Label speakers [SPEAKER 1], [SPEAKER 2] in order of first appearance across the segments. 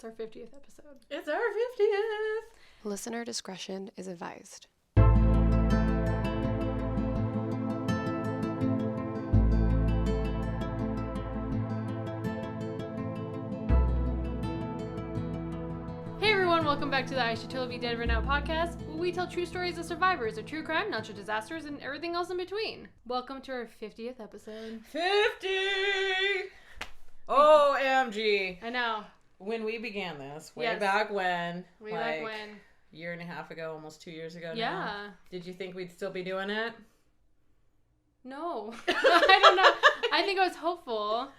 [SPEAKER 1] It's our 50th episode.
[SPEAKER 2] It's our 50th.
[SPEAKER 3] Listener discretion is advised.
[SPEAKER 1] Hey everyone, welcome back to the I Should Totally Be Dead Right Now podcast, where we tell true stories of survivors of true crime, natural disasters, and everything else in between. Welcome to our 50th episode.
[SPEAKER 2] 50! OMG.
[SPEAKER 1] I know.
[SPEAKER 2] When we began this, way
[SPEAKER 1] Yes.
[SPEAKER 2] back when,
[SPEAKER 1] Way back when.
[SPEAKER 2] year and a half ago, almost 2 years ago now.
[SPEAKER 1] Yeah.
[SPEAKER 2] Did you think we'd still be doing it?
[SPEAKER 1] No. I don't know. I think I was hopeful.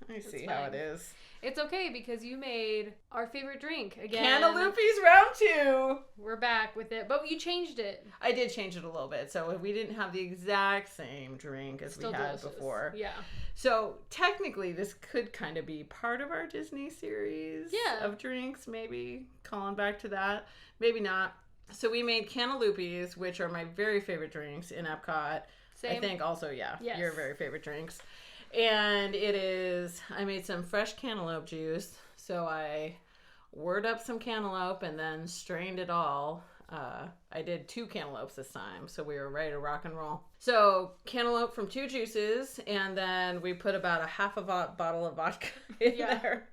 [SPEAKER 2] I see
[SPEAKER 1] It's
[SPEAKER 2] how
[SPEAKER 1] fine.
[SPEAKER 2] it is.
[SPEAKER 1] It's okay because you made our favorite drink again.
[SPEAKER 2] Cantaloupe's round 2.
[SPEAKER 1] We're back with it, but you changed it.
[SPEAKER 2] I did change it a little bit, so we didn't have the exact same drink as
[SPEAKER 1] Still
[SPEAKER 2] we had
[SPEAKER 1] delicious.
[SPEAKER 2] before.
[SPEAKER 1] Yeah.
[SPEAKER 2] So technically, this could kind of be part of our Disney series of drinks, maybe calling back to that. Maybe not. So we made Cantaloopys, which are my very favorite drinks in Epcot.
[SPEAKER 1] Same.
[SPEAKER 2] I think also,
[SPEAKER 1] Yes.
[SPEAKER 2] your very favorite drinks. And I made some fresh cantaloupe juice. So I whirred up some cantaloupe and then strained it all. I did 2 cantaloupes this time, so we were ready to rock and roll. So cantaloupe from 2 juices, and then we put about a half a bottle of vodka in there.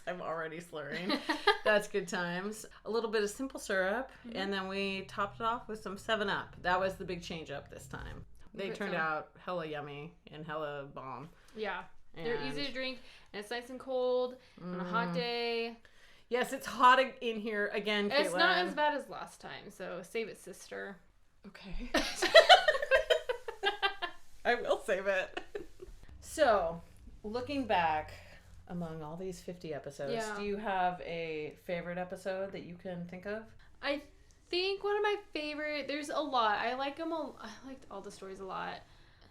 [SPEAKER 2] I'm already slurring. That's good times. A little bit of simple syrup, and then we topped it off with some 7-Up. That was the big change up this time. They turned out hella yummy and hella bomb.
[SPEAKER 1] Yeah. They're easy to drink, and it's nice and cold on a hot day.
[SPEAKER 2] Yes, it's hot in here again, Caitlin.
[SPEAKER 1] It's not as bad as last time, so save it, sister.
[SPEAKER 2] Okay. I will save it. So, looking back among all these 50 episodes, do you have a favorite episode that you can think of?
[SPEAKER 1] I think one of my favorite, there's a lot. I liked all the stories a lot.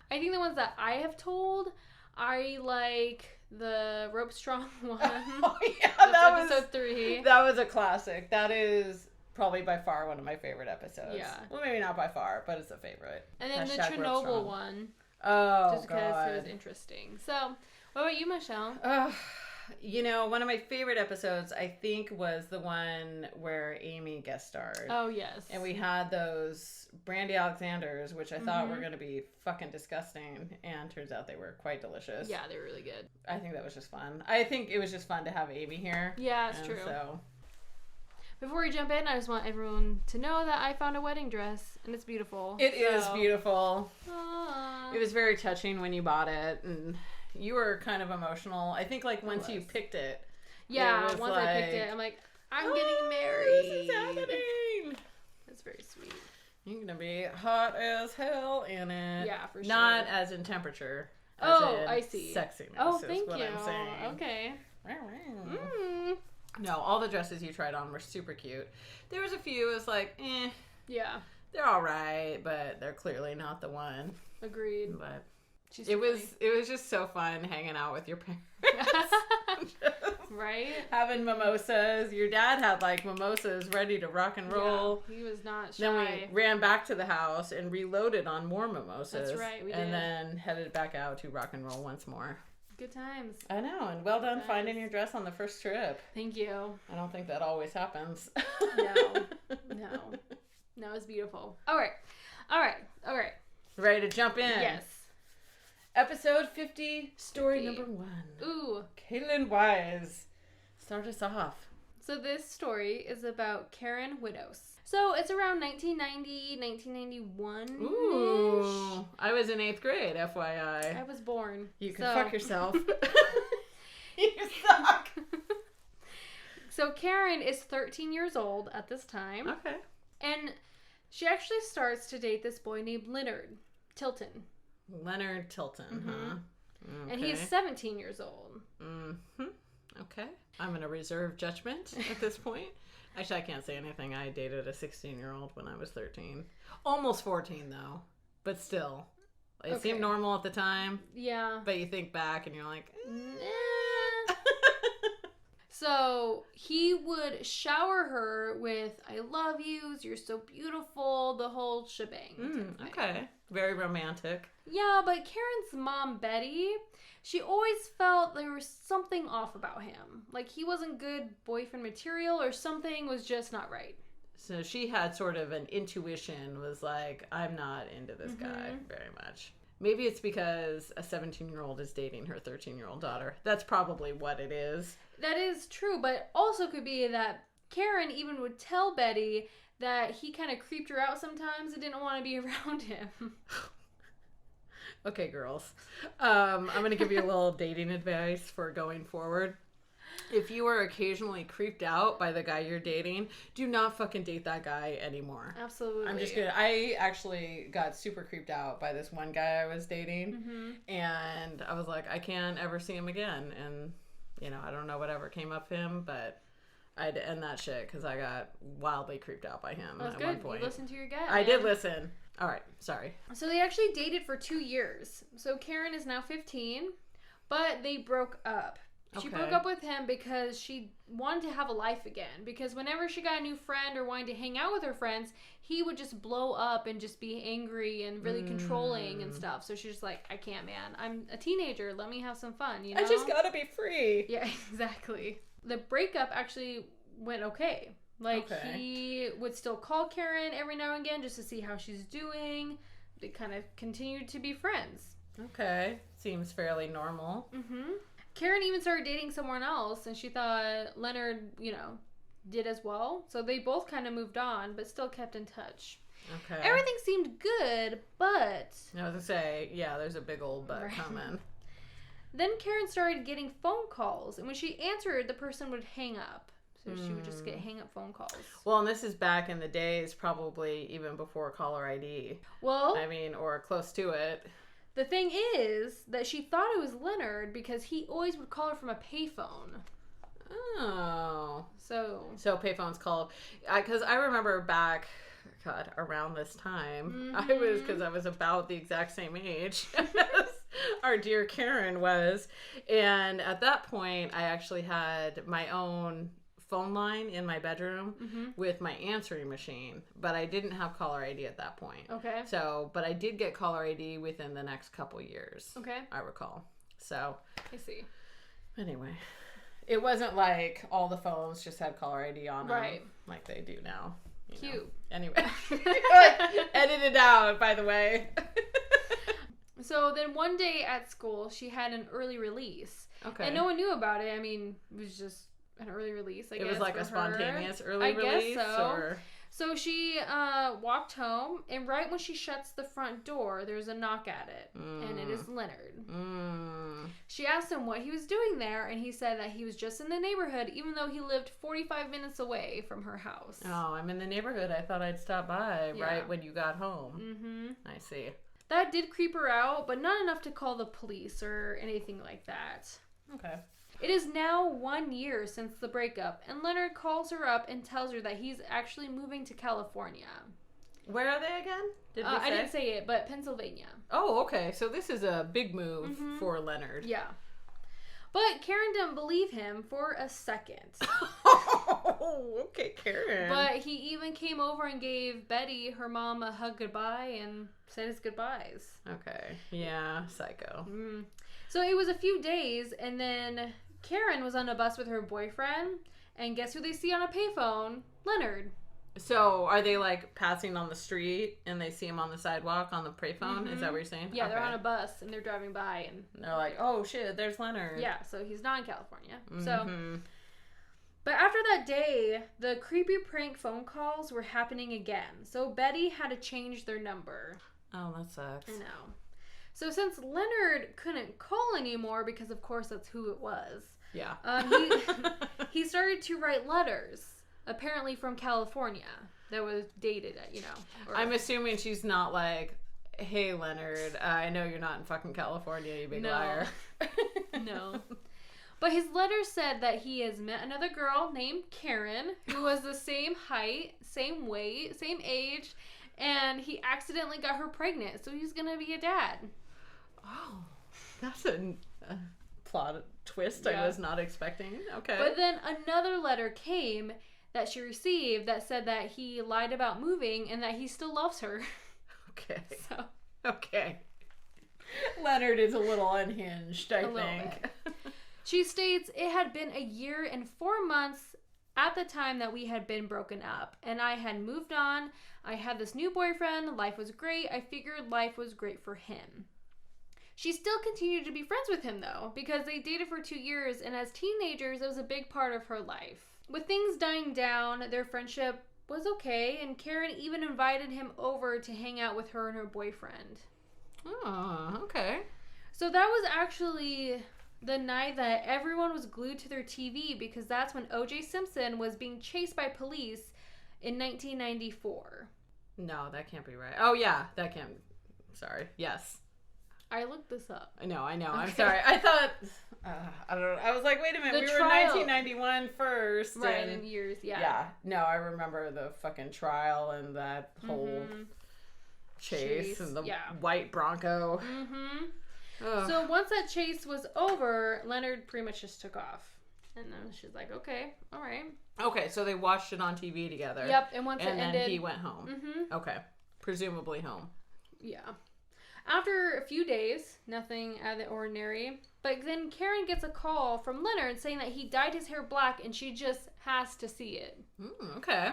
[SPEAKER 1] I think the ones that I have told, I like the rope strong one.
[SPEAKER 2] Oh yeah,
[SPEAKER 1] That's episode 3.
[SPEAKER 2] That was a classic. That is probably by far one of my favorite episodes.
[SPEAKER 1] Yeah.
[SPEAKER 2] Well, maybe not by far, but it's a favorite.
[SPEAKER 1] And then
[SPEAKER 2] Hashtag
[SPEAKER 1] the
[SPEAKER 2] rope
[SPEAKER 1] Chernobyl
[SPEAKER 2] strong.
[SPEAKER 1] one.
[SPEAKER 2] Oh,
[SPEAKER 1] just because
[SPEAKER 2] God.
[SPEAKER 1] it was interesting. So, what about you, Michelle?
[SPEAKER 2] One of my favorite episodes, I think, was the one where Amy guest starred.
[SPEAKER 1] Oh, yes.
[SPEAKER 2] And we had those Brandy Alexanders, which I thought were going to be fucking disgusting. And turns out they were quite delicious.
[SPEAKER 1] Yeah, they were really good.
[SPEAKER 2] I think that was just fun. I think it was just fun to have Amy here.
[SPEAKER 1] Yeah, it's true.
[SPEAKER 2] So,
[SPEAKER 1] before we jump in, I just want everyone to know that I found a wedding dress, and it's beautiful.
[SPEAKER 2] It is beautiful.
[SPEAKER 1] Aww.
[SPEAKER 2] It was very touching when you bought it, and you were kind of emotional. I think, like, once you picked it.
[SPEAKER 1] Yeah,
[SPEAKER 2] it was
[SPEAKER 1] once I picked it, I'm like, I'm getting married.
[SPEAKER 2] This is happening.
[SPEAKER 1] That's very sweet.
[SPEAKER 2] You're going to be hot as hell in it.
[SPEAKER 1] Yeah, for sure.
[SPEAKER 2] Not as in temperature. As in
[SPEAKER 1] I see.
[SPEAKER 2] Sexiness
[SPEAKER 1] Oh,
[SPEAKER 2] is
[SPEAKER 1] thank
[SPEAKER 2] what
[SPEAKER 1] you.
[SPEAKER 2] I'm saying.
[SPEAKER 1] Okay.
[SPEAKER 2] Mm. No, all the dresses you tried on were super cute. There was a few, it was like,
[SPEAKER 1] Yeah.
[SPEAKER 2] they're all right, but they're clearly not the one.
[SPEAKER 1] Agreed.
[SPEAKER 2] But
[SPEAKER 1] She's
[SPEAKER 2] it was just so fun hanging out with your parents.
[SPEAKER 1] right?
[SPEAKER 2] Having mimosas. Your dad had like mimosas ready to rock and roll.
[SPEAKER 1] Yeah, he was not shy.
[SPEAKER 2] Then we ran back to the house and reloaded on more mimosas.
[SPEAKER 1] That's right, we
[SPEAKER 2] and
[SPEAKER 1] did.
[SPEAKER 2] then headed back out to rock and roll once more.
[SPEAKER 1] Good times.
[SPEAKER 2] I know, and well done
[SPEAKER 1] Nice.
[SPEAKER 2] finding your dress on the first trip.
[SPEAKER 1] Thank you.
[SPEAKER 2] I don't think that always happens.
[SPEAKER 1] No, it's beautiful. All right.
[SPEAKER 2] Ready to jump in?
[SPEAKER 1] Yes.
[SPEAKER 2] Episode 50, story
[SPEAKER 1] 50.
[SPEAKER 2] number 1.
[SPEAKER 1] Ooh.
[SPEAKER 2] Caitlin Wise. Start us off.
[SPEAKER 1] So this story is about Karen Widdoss. So it's around 1990, 1991.
[SPEAKER 2] Ooh. I was in 8th grade, FYI.
[SPEAKER 1] I was born.
[SPEAKER 2] You can fuck yourself. You suck.
[SPEAKER 1] So Karen is 13 years old at this time.
[SPEAKER 2] Okay.
[SPEAKER 1] And she actually starts to date this boy named Leonard Tilton.
[SPEAKER 2] Leonard Tilton, huh? Okay.
[SPEAKER 1] And he's 17 years old.
[SPEAKER 2] Mm-hmm. Okay. I'm going to reserve judgment at this point. Actually, I can't say anything. I dated a 16-year-old when I was 13. Almost 14, though. But still. It seemed normal at the time.
[SPEAKER 1] Yeah.
[SPEAKER 2] But you think back and you're like,
[SPEAKER 1] Nah. So he would shower her with "I love yous," "You're so beautiful," the whole shebang.
[SPEAKER 2] Okay. Very romantic.
[SPEAKER 1] Yeah, but Karen's mom, Betty, she always felt there was something off about him. Like he wasn't good boyfriend material or something was just not right.
[SPEAKER 2] So she had sort of an intuition, was like, I'm not into this guy very much. Maybe it's because a 17-year-old is dating her 13-year-old daughter. That's probably what it is.
[SPEAKER 1] That is true, but also could be that Karen even would tell Betty that he kind of creeped her out sometimes and didn't want to be around him.
[SPEAKER 2] Okay, girls. I'm going to give you a little dating advice for going forward. If you are occasionally creeped out by the guy you're dating, do not fucking date that guy anymore.
[SPEAKER 1] Absolutely.
[SPEAKER 2] I'm just kidding. I actually got super creeped out by this one guy I was dating. And I was like, I can't ever see him again. And, I don't know whatever came up him, but I had to end that shit because I got wildly creeped out by him
[SPEAKER 1] That's
[SPEAKER 2] at
[SPEAKER 1] good.
[SPEAKER 2] one point.
[SPEAKER 1] You listened to your gut.
[SPEAKER 2] I did listen. All right. Sorry.
[SPEAKER 1] So they actually dated for 2 years. So Karen is now 15, but they broke up. She broke up with him because she wanted to have a life again. Because whenever she got a new friend or wanted to hang out with her friends, he would just blow up and just be angry and really controlling and stuff. So she's just like, I can't, man. I'm a teenager. Let me have some fun,
[SPEAKER 2] I just gotta be free.
[SPEAKER 1] Yeah, exactly. The breakup actually went okay. He would still call Karen every now and again just to see how she's doing. They kind of continued to be friends.
[SPEAKER 2] Okay. Seems fairly normal.
[SPEAKER 1] Karen even started dating someone else, and she thought Leonard, did as well. So they both kind of moved on, but still kept in touch.
[SPEAKER 2] Okay.
[SPEAKER 1] Everything seemed good, but...
[SPEAKER 2] I was going to say, yeah, there's a big old but coming.
[SPEAKER 1] Then Karen started getting phone calls, and when she answered, the person would hang up. So she would just get hang-up phone calls.
[SPEAKER 2] Well, and this is back in the days, probably even before caller ID.
[SPEAKER 1] Well...
[SPEAKER 2] or close to it.
[SPEAKER 1] The thing is that she thought it was Leonard because he always would call her from a payphone.
[SPEAKER 2] Oh.
[SPEAKER 1] So
[SPEAKER 2] payphones call. Because I remember back, around this time, I was about the exact same age as our dear Karen was. And at that point, I actually had my own phone line in my bedroom with my answering machine, but I didn't have caller ID at that point.
[SPEAKER 1] Okay.
[SPEAKER 2] But I did get caller ID within the next couple years. Okay. I recall. So.
[SPEAKER 1] I see.
[SPEAKER 2] Anyway, it wasn't like all the phones just had caller ID on them.
[SPEAKER 1] Right.
[SPEAKER 2] Like they do now.
[SPEAKER 1] Cute.
[SPEAKER 2] Anyway. Edit it out, by the way.
[SPEAKER 1] So then one day at school, she had an early release.
[SPEAKER 2] Okay.
[SPEAKER 1] And no one knew about it. I mean, it was just an early release, I guess.
[SPEAKER 2] It was like a spontaneous
[SPEAKER 1] her.
[SPEAKER 2] early release?
[SPEAKER 1] I guess so.
[SPEAKER 2] Or...
[SPEAKER 1] So she walked home, and right when she shuts the front door, there's a knock at it, and it is Leonard. She asked him what he was doing there, and he said that he was just in the neighborhood, even though he lived 45 minutes away from her house.
[SPEAKER 2] Oh, I'm in the neighborhood. I thought I'd stop by right when you got home. I see.
[SPEAKER 1] That did creep her out, but not enough to call the police or anything like that.
[SPEAKER 2] Okay.
[SPEAKER 1] It is now 1 year since the breakup, and Leonard calls her up and tells her that he's actually moving to California.
[SPEAKER 2] Where are they again? Did we say?
[SPEAKER 1] I didn't say it, but Pennsylvania.
[SPEAKER 2] Oh, okay. So this is a big move for Leonard.
[SPEAKER 1] Yeah. But Karen didn't believe him for a second.
[SPEAKER 2] Oh, okay, Karen.
[SPEAKER 1] But he even came over and gave Betty, her mom, a hug goodbye and said his goodbyes.
[SPEAKER 2] Okay. Yeah, psycho.
[SPEAKER 1] So it was a few days, and then Karen was on a bus with her boyfriend, and guess who they see on a payphone? Leonard.
[SPEAKER 2] So are they like passing on the street and they see him on the sidewalk on the payphone? Is that what you're saying?
[SPEAKER 1] Yeah, they're on a bus and they're driving by and
[SPEAKER 2] they're like, oh shit, there's Leonard.
[SPEAKER 1] Yeah, so he's not in California. So, but after that day, the creepy prank phone calls were happening again. So Betty had to change their number.
[SPEAKER 2] Oh, that sucks.
[SPEAKER 1] I know. So since Leonard couldn't call anymore, because of course that's who it was.
[SPEAKER 2] Yeah.
[SPEAKER 1] He started to write letters. Apparently from California, that was dated at,
[SPEAKER 2] I'm assuming she's not like, hey, Leonard, I know you're not in fucking California, you big liar.
[SPEAKER 1] No. But his letter said that he has met another girl named Karen, who was the same height, same weight, same age, and he accidentally got her pregnant, so he's gonna be a dad.
[SPEAKER 2] Oh, that's a plot twist I was not expecting. Okay.
[SPEAKER 1] But then another letter came that she received that said that he lied about moving and that he still loves her.
[SPEAKER 2] Okay.
[SPEAKER 1] So.
[SPEAKER 2] Okay. Leonard is a little unhinged, I think.
[SPEAKER 1] She states, it had been a year and 4 months at the time that we had been broken up, and I had moved on. I had this new boyfriend. Life was great. I figured life was great for him. She still continued to be friends with him, though, because they dated for 2 years, and as teenagers, it was a big part of her life. With things dying down, their friendship was okay, and Karen even invited him over to hang out with her and her boyfriend.
[SPEAKER 2] Oh, okay.
[SPEAKER 1] So that was actually the night that everyone was glued to their TV, because that's when O.J. Simpson was being chased by police in 1994.
[SPEAKER 2] No, that can't be right. Oh, yeah, that can't. Sorry. Yes.
[SPEAKER 1] I looked this up.
[SPEAKER 2] I know. Okay. I'm sorry. I thought, I don't know. I was like, wait a minute. We were in 1991 first.
[SPEAKER 1] Right, in years, yeah.
[SPEAKER 2] Yeah. No, I remember the fucking trial and that whole chase and the white Bronco.
[SPEAKER 1] Mm-hmm. So once that chase was over, Leonard pretty much just took off. And then she's like, okay, all right.
[SPEAKER 2] Okay, so they watched it on TV together.
[SPEAKER 1] Yep, and once it ended...
[SPEAKER 2] And then he went home.
[SPEAKER 1] Mm-hmm.
[SPEAKER 2] Okay. Presumably home.
[SPEAKER 1] Yeah. After a few days, nothing out of the ordinary. But then Karen gets a call from Leonard saying that he dyed his hair black and she just has to see it.
[SPEAKER 2] Okay.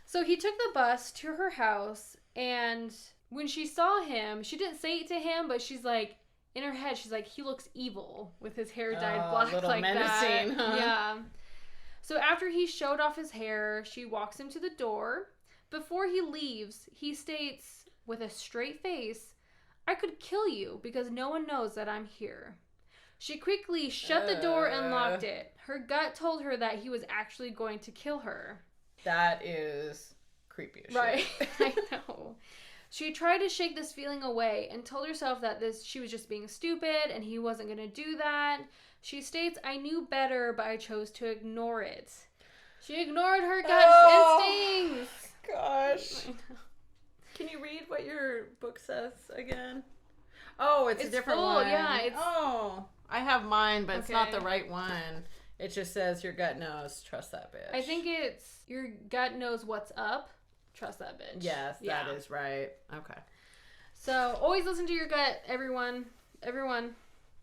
[SPEAKER 1] So he took the bus to her house, and when she saw him, she didn't say it to him, but she's like, in her head, she's like, he looks evil with his hair dyed black
[SPEAKER 2] little
[SPEAKER 1] like
[SPEAKER 2] menacing,
[SPEAKER 1] that.
[SPEAKER 2] Huh?
[SPEAKER 1] Yeah. So after he showed off his hair, she walks him to the door. Before he leaves, he states with a straight face, I could kill you because no one knows that I'm here. She quickly shut the door and locked it. Her gut told her that he was actually going to kill her.
[SPEAKER 2] That is creepy as shit.
[SPEAKER 1] Right. I know. She tried to shake this feeling away and told herself that she was just being stupid and he wasn't going to do that. She states, I knew better, but I chose to ignore it. She ignored her gut instincts.
[SPEAKER 2] Gosh. Can you read what your book says again? Oh, it's a different
[SPEAKER 1] full,
[SPEAKER 2] one.
[SPEAKER 1] Yeah,
[SPEAKER 2] I have mine, but it's not the right one. It just says your gut knows. Trust that bitch.
[SPEAKER 1] I think it's your gut knows what's up. Trust that bitch.
[SPEAKER 2] Yes, that is right. Okay.
[SPEAKER 1] So always listen to your gut, everyone.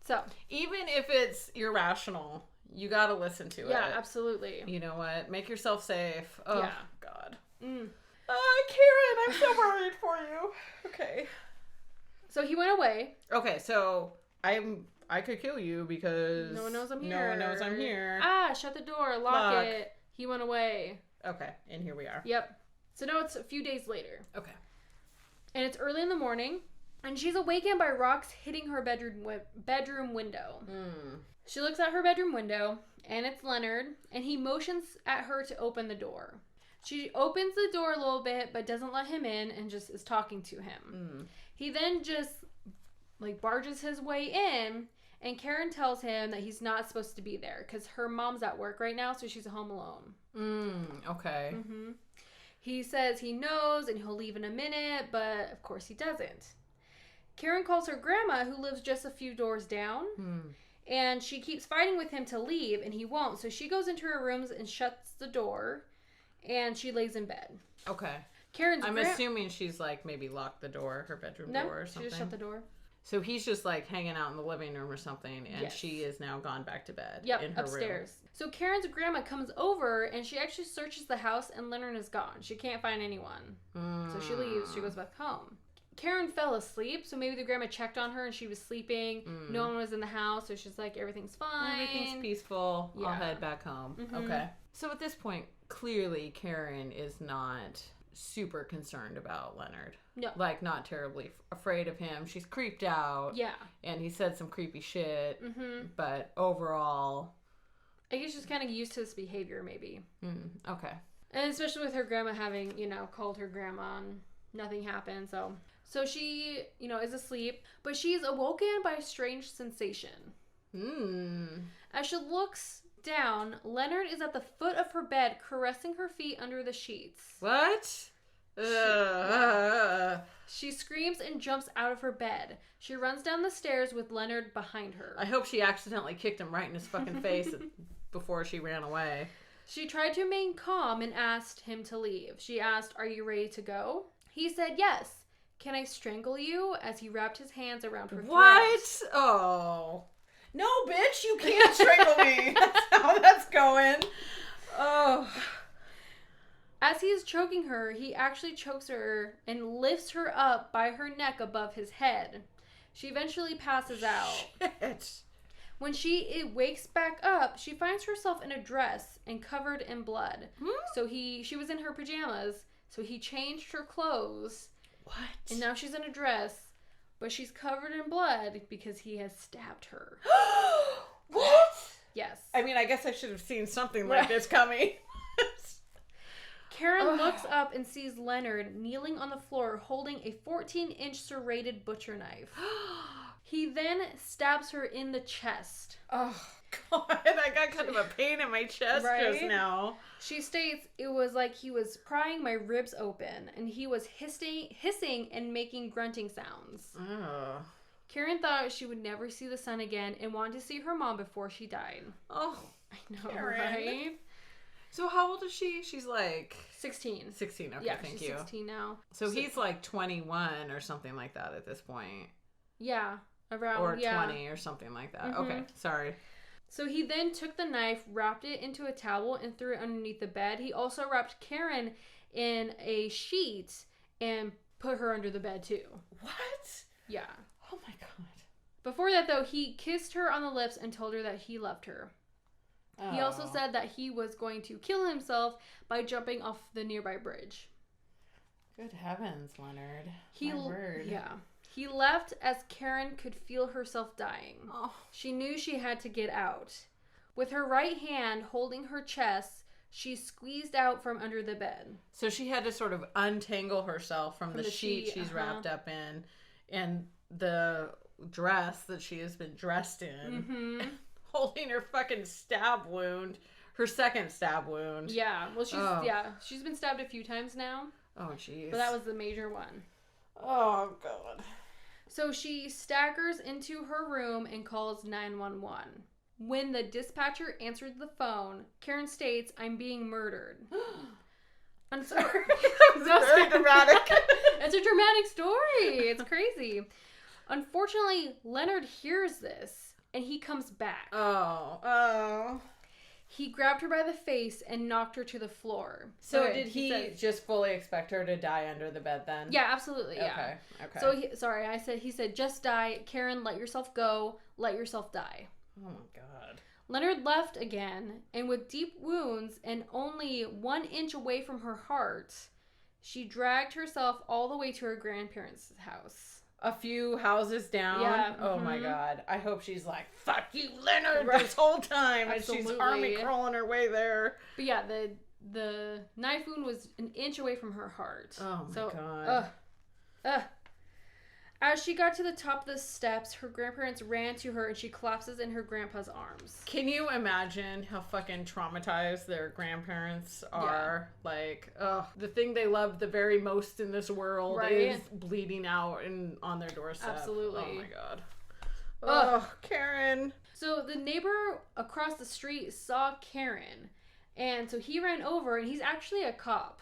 [SPEAKER 1] So
[SPEAKER 2] even if it's irrational, you gotta listen to it.
[SPEAKER 1] Yeah, absolutely.
[SPEAKER 2] You know what? Make yourself safe. Oh, yeah. God. Karen, I'm so worried for you. Okay.
[SPEAKER 1] So he went away.
[SPEAKER 2] Okay, so I could kill you because
[SPEAKER 1] no one knows I'm here.
[SPEAKER 2] No one knows I'm here.
[SPEAKER 1] Shut the door, lock it. He went away.
[SPEAKER 2] Okay, and here we are.
[SPEAKER 1] Yep. So now it's a few days later.
[SPEAKER 2] Okay.
[SPEAKER 1] And it's early in the morning, and she's awakened by rocks hitting her bedroom window. She looks at her bedroom window, and it's Leonard, and he motions at her to open the door. She opens the door a little bit, but doesn't let him in and just is talking to him. He then just barges his way in, and Karen tells him that he's not supposed to be there because her mom's at work right now, so she's home alone.
[SPEAKER 2] Okay.
[SPEAKER 1] He says he knows and he'll leave in a minute, but of course he doesn't. Karen calls her grandma, who lives just a few doors down, and she keeps fighting with him to leave, and he won't. So she goes into her rooms and shuts the door, and she lays in bed.
[SPEAKER 2] Okay.
[SPEAKER 1] I'm
[SPEAKER 2] assuming she's maybe locked the door, her bedroom door or something.
[SPEAKER 1] She just shut the door.
[SPEAKER 2] So he's just hanging out in the living room or something, and she is now gone back to bed in her
[SPEAKER 1] upstairs.
[SPEAKER 2] room.
[SPEAKER 1] So Karen's grandma comes over, and she actually searches the house, and Leonard is gone. She can't find anyone. So she leaves. She goes back home. Karen fell asleep, so maybe the grandma checked on her, and she was sleeping. No one was in the house, so she's like, everything's fine.
[SPEAKER 2] Everything's peaceful. I'll head back home. Okay. So at this point, clearly Karen is not super concerned about Leonard.
[SPEAKER 1] No.
[SPEAKER 2] Not terribly afraid of him. She's creeped out.
[SPEAKER 1] Yeah.
[SPEAKER 2] And he said some creepy shit. But overall,
[SPEAKER 1] I guess she's kind of used to this behavior, maybe.
[SPEAKER 2] Okay.
[SPEAKER 1] And especially with her grandma having, called her grandma and nothing happened. So she, is asleep. But she's awoken by a strange sensation. As she looks down, Leonard is at the foot of her bed, caressing her feet under the sheets.
[SPEAKER 2] What?
[SPEAKER 1] She screams and jumps out of her bed. She runs down the stairs with Leonard behind her.
[SPEAKER 2] I hope she accidentally kicked him right in his fucking face before she ran away.
[SPEAKER 1] She tried to remain calm and asked him to leave. She asked, "Are you ready to go?" He said, "Yes. Can I strangle you?" as he wrapped his hands around her throat.
[SPEAKER 2] What? Oh. No, bitch, you can't strangle me. That's how that's going. Oh.
[SPEAKER 1] As he is choking her, he actually chokes her and lifts her up by her neck above his head. She eventually passes out.
[SPEAKER 2] Shit.
[SPEAKER 1] When she wakes back up, she finds herself in a dress and covered in blood. So she was in her pajamas, so he changed her clothes.
[SPEAKER 2] What?
[SPEAKER 1] And now she's in a dress, but she's covered in blood because he has stabbed her.
[SPEAKER 2] What?
[SPEAKER 1] Yes.
[SPEAKER 2] I mean, I guess I should have seen something like this coming.
[SPEAKER 1] Karen looks up and sees Leonard kneeling on the floor holding a 14-inch serrated butcher knife. He then stabs her in the chest.
[SPEAKER 2] Oh, God. I got kind of a pain in my chest just now.
[SPEAKER 1] She states, "It was like he was prying my ribs open, and he was hissing and making grunting sounds."
[SPEAKER 2] Oh.
[SPEAKER 1] Karen thought she would never see the sun again and wanted to see her mom before she died.
[SPEAKER 2] Oh,
[SPEAKER 1] I know,
[SPEAKER 2] Karen.
[SPEAKER 1] right?
[SPEAKER 2] So how old is she? She's like...
[SPEAKER 1] 16.
[SPEAKER 2] 16, okay,
[SPEAKER 1] yeah,
[SPEAKER 2] thank
[SPEAKER 1] she's
[SPEAKER 2] you.
[SPEAKER 1] 16 now.
[SPEAKER 2] So he's like 21 or something like that at this point.
[SPEAKER 1] Yeah, around,
[SPEAKER 2] or 20 or something like that.
[SPEAKER 1] Mm-hmm.
[SPEAKER 2] Okay, sorry.
[SPEAKER 1] So he then took the knife, wrapped it into a towel, and threw it underneath the bed. He also wrapped Karen in a sheet and put her under the bed too.
[SPEAKER 2] What?
[SPEAKER 1] Yeah.
[SPEAKER 2] Oh my God.
[SPEAKER 1] Before that, though, he kissed her on the lips and told her that he loved her. Oh. He also said that he was going to kill himself by jumping off the nearby bridge.
[SPEAKER 2] Good heavens, Leonard. My word.
[SPEAKER 1] Yeah. He left as Karen could feel herself dying.
[SPEAKER 2] Oh.
[SPEAKER 1] She knew she had to get out. With her right hand holding her chest, she squeezed out from under the bed.
[SPEAKER 2] So she had to sort of untangle herself from the sheet she's wrapped up in and the dress that she has been dressed in. Holding her fucking stab wound. Her second stab wound.
[SPEAKER 1] Yeah. Well, she's been stabbed a few times now.
[SPEAKER 2] Oh, jeez.
[SPEAKER 1] But that was the major one.
[SPEAKER 2] Oh, God.
[SPEAKER 1] So she staggers into her room and calls 911. When the dispatcher answered the phone, Karen states, "I'm being murdered." I'm sorry.
[SPEAKER 2] That's very dramatic.
[SPEAKER 1] It's a dramatic story. It's crazy. Unfortunately, Leonard hears this and he comes back.
[SPEAKER 2] Oh.
[SPEAKER 1] He grabbed her by the face and knocked her to the floor.
[SPEAKER 2] So did he just fully expect her to die under the bed then?
[SPEAKER 1] Yeah, absolutely. Yeah.
[SPEAKER 2] Okay.
[SPEAKER 1] So he said, "Just die. Karen, let yourself go. Let yourself die."
[SPEAKER 2] Oh my God.
[SPEAKER 1] Leonard left again, and with deep wounds and only 1 inch away from her heart, she dragged herself all the way to her grandparents' house.
[SPEAKER 2] A few houses down?
[SPEAKER 1] Yeah.
[SPEAKER 2] Oh my God. I hope she's like, "Fuck you, Leonard," this whole time.
[SPEAKER 1] Absolutely.
[SPEAKER 2] And she's army crawling her way there.
[SPEAKER 1] But yeah, the knife wound was 1 inch away from her heart.
[SPEAKER 2] Oh my God.
[SPEAKER 1] As she got to the top of the steps, her grandparents ran to her and she collapses in her grandpa's arms.
[SPEAKER 2] Can you imagine how fucking traumatized their grandparents are? Yeah. Like, the thing they love the very most in this world is bleeding out and on their doorstep.
[SPEAKER 1] Absolutely.
[SPEAKER 2] Oh my God. Oh, Karen.
[SPEAKER 1] So the neighbor across the street saw Karen, and so he ran over, and he's actually a cop.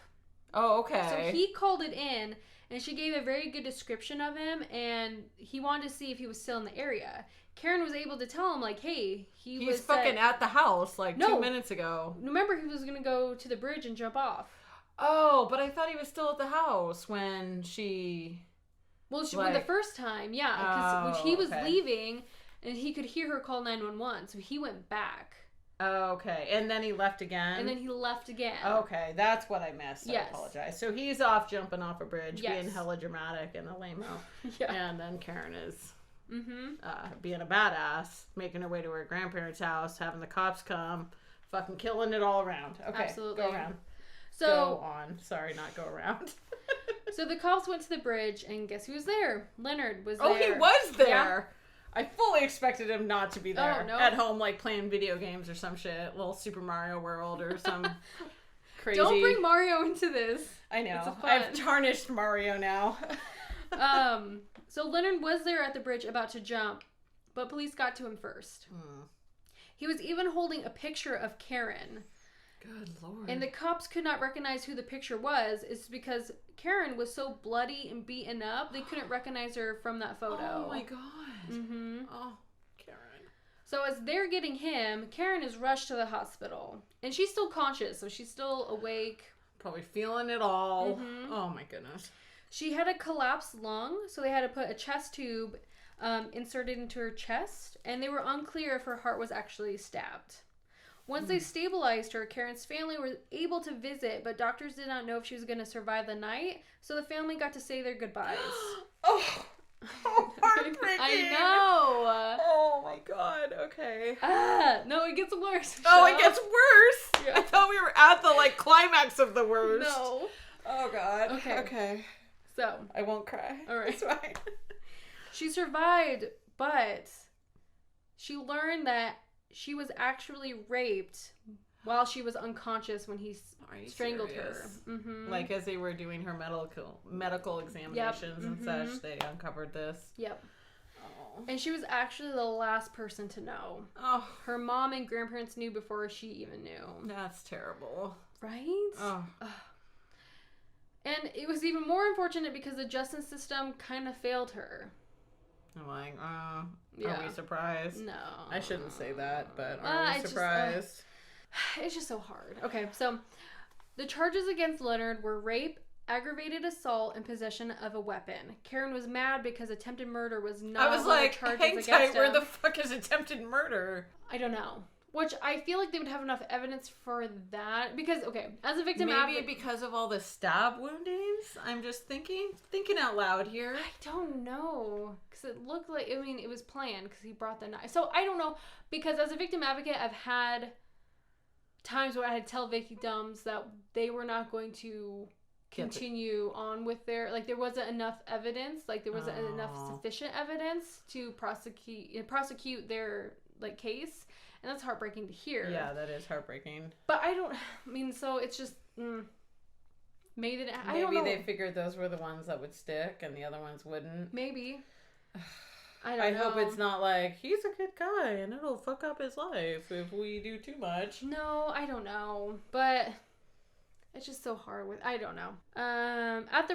[SPEAKER 2] Oh, okay.
[SPEAKER 1] So he called it in, and she gave a very good description of him, and he wanted to see if he was still in the area. Karen was able to tell him, like, hey,
[SPEAKER 2] he's fucking at the house, like, 2 minutes ago.
[SPEAKER 1] Remember, he was going to go to the bridge and jump off.
[SPEAKER 2] Oh, but I thought he was still at the house when she...
[SPEAKER 1] Well, the first time, yeah, because he was leaving, and he could hear her call 911, so he went back.
[SPEAKER 2] Oh, okay. And then he left again?
[SPEAKER 1] And then he left again.
[SPEAKER 2] Okay, that's what I missed. I apologize. So he's off jumping off a bridge, being hella dramatic and a lame-o. And then Karen is being a badass, making her way to her grandparents' house, having the cops come, fucking killing it all around. Okay,
[SPEAKER 1] absolutely.
[SPEAKER 2] Go around.
[SPEAKER 1] So,
[SPEAKER 2] go on. Sorry, not go around.
[SPEAKER 1] So the cops went to the bridge, and guess who was there? Leonard was there.
[SPEAKER 2] Oh, he was there!
[SPEAKER 1] Yeah.
[SPEAKER 2] I fully expected him not to be there.
[SPEAKER 1] Oh, no.
[SPEAKER 2] At home, like, playing video games or some shit. Little Super Mario World or some crazy.
[SPEAKER 1] Don't bring Mario into this.
[SPEAKER 2] I know.
[SPEAKER 1] It's fun.
[SPEAKER 2] I've tarnished Mario now.
[SPEAKER 1] So Leonard was there at the bridge about to jump, but police got to him first. He was even holding a picture of Karen.
[SPEAKER 2] Good Lord.
[SPEAKER 1] And the cops could not recognize who the picture was. It's because Karen was so bloody and beaten up, they couldn't recognize her from that photo.
[SPEAKER 2] Oh my God.
[SPEAKER 1] Mm-hmm.
[SPEAKER 2] Oh, Karen.
[SPEAKER 1] So as they're getting him, Karen is rushed to the hospital. And she's still conscious, so she's still awake.
[SPEAKER 2] Probably feeling it all.
[SPEAKER 1] Mm-hmm.
[SPEAKER 2] Oh my goodness.
[SPEAKER 1] She had a collapsed lung, so they had to put a chest tube inserted into her chest. And they were unclear if her heart was actually stabbed. Once they stabilized her, Karen's family were able to visit, but doctors did not know if she was going to survive the night, so the family got to say their goodbyes.
[SPEAKER 2] Oh, heartbreaking.
[SPEAKER 1] I know.
[SPEAKER 2] Oh my God. Okay.
[SPEAKER 1] No, it gets worse.
[SPEAKER 2] Oh, it gets worse.
[SPEAKER 1] Yeah.
[SPEAKER 2] I thought we were at the climax of the worst.
[SPEAKER 1] No.
[SPEAKER 2] Oh God.
[SPEAKER 1] Okay.
[SPEAKER 2] Okay.
[SPEAKER 1] So.
[SPEAKER 2] I won't cry.
[SPEAKER 1] All right.
[SPEAKER 2] It's fine.
[SPEAKER 1] She survived, but she learned that she was actually raped while she was unconscious when he strangled her. Mm-hmm.
[SPEAKER 2] Like as they were doing her medical examinations and such, they uncovered this.
[SPEAKER 1] Yep.
[SPEAKER 2] Oh.
[SPEAKER 1] And she was actually the last person to know.
[SPEAKER 2] Oh.
[SPEAKER 1] Her mom and grandparents knew before she even knew.
[SPEAKER 2] That's terrible.
[SPEAKER 1] Right?
[SPEAKER 2] Oh.
[SPEAKER 1] And it was even more unfortunate because the justice system kind of failed her.
[SPEAKER 2] I'm like, are
[SPEAKER 1] Yeah.
[SPEAKER 2] we surprised?
[SPEAKER 1] No.
[SPEAKER 2] I shouldn't say that, but are we surprised?
[SPEAKER 1] It's just so hard. Okay, so the charges against Leonard were rape, aggravated assault, and possession of a weapon. Karen was mad because attempted murder was not
[SPEAKER 2] I was
[SPEAKER 1] one of
[SPEAKER 2] like,
[SPEAKER 1] the charges
[SPEAKER 2] hang
[SPEAKER 1] against
[SPEAKER 2] tight,
[SPEAKER 1] him.
[SPEAKER 2] where the fuck is attempted murder?
[SPEAKER 1] I don't know. Which I feel like they would have enough evidence for that. Because, okay, as a victim
[SPEAKER 2] Maybe because of all the stab woundings? I'm just thinking out loud here.
[SPEAKER 1] I don't know. Because it looked like, I mean, it was planned because he brought the knife. So I don't know. Because as a victim advocate, I've had times where I had to tell victims that they were not going to continue on with their, like, there wasn't enough evidence. Like, there wasn't enough sufficient evidence to prosecute their, like, case. And that's heartbreaking to hear.
[SPEAKER 2] Yeah, that is heartbreaking.
[SPEAKER 1] But I mean, so it's just, maybe
[SPEAKER 2] they figured those were the ones that would stick and the other ones wouldn't.
[SPEAKER 1] Maybe. I don't know.
[SPEAKER 2] I hope it's not like, he's a good guy and it'll fuck up his life if we do too much.
[SPEAKER 1] No, I don't know. But it's just so hard I don't know. At the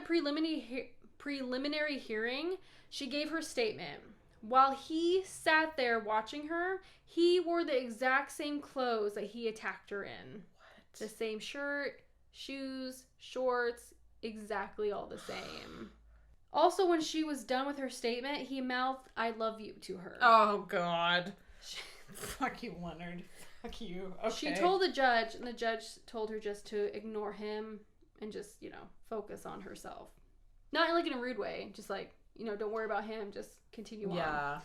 [SPEAKER 1] preliminary hearing, she gave her statement. While he sat there watching her, he wore the exact same clothes that he attacked her in. What? The same shirt, shoes, shorts, exactly all the same. Also, when she was done with her statement, he mouthed, "I love you" to her.
[SPEAKER 2] Oh, God. Fuck you, Leonard. Fuck you. Okay.
[SPEAKER 1] She told the judge, and the judge told her just to ignore him and just, focus on herself. Not like in a rude way, just like, don't worry about him, just continue on.
[SPEAKER 2] Yeah.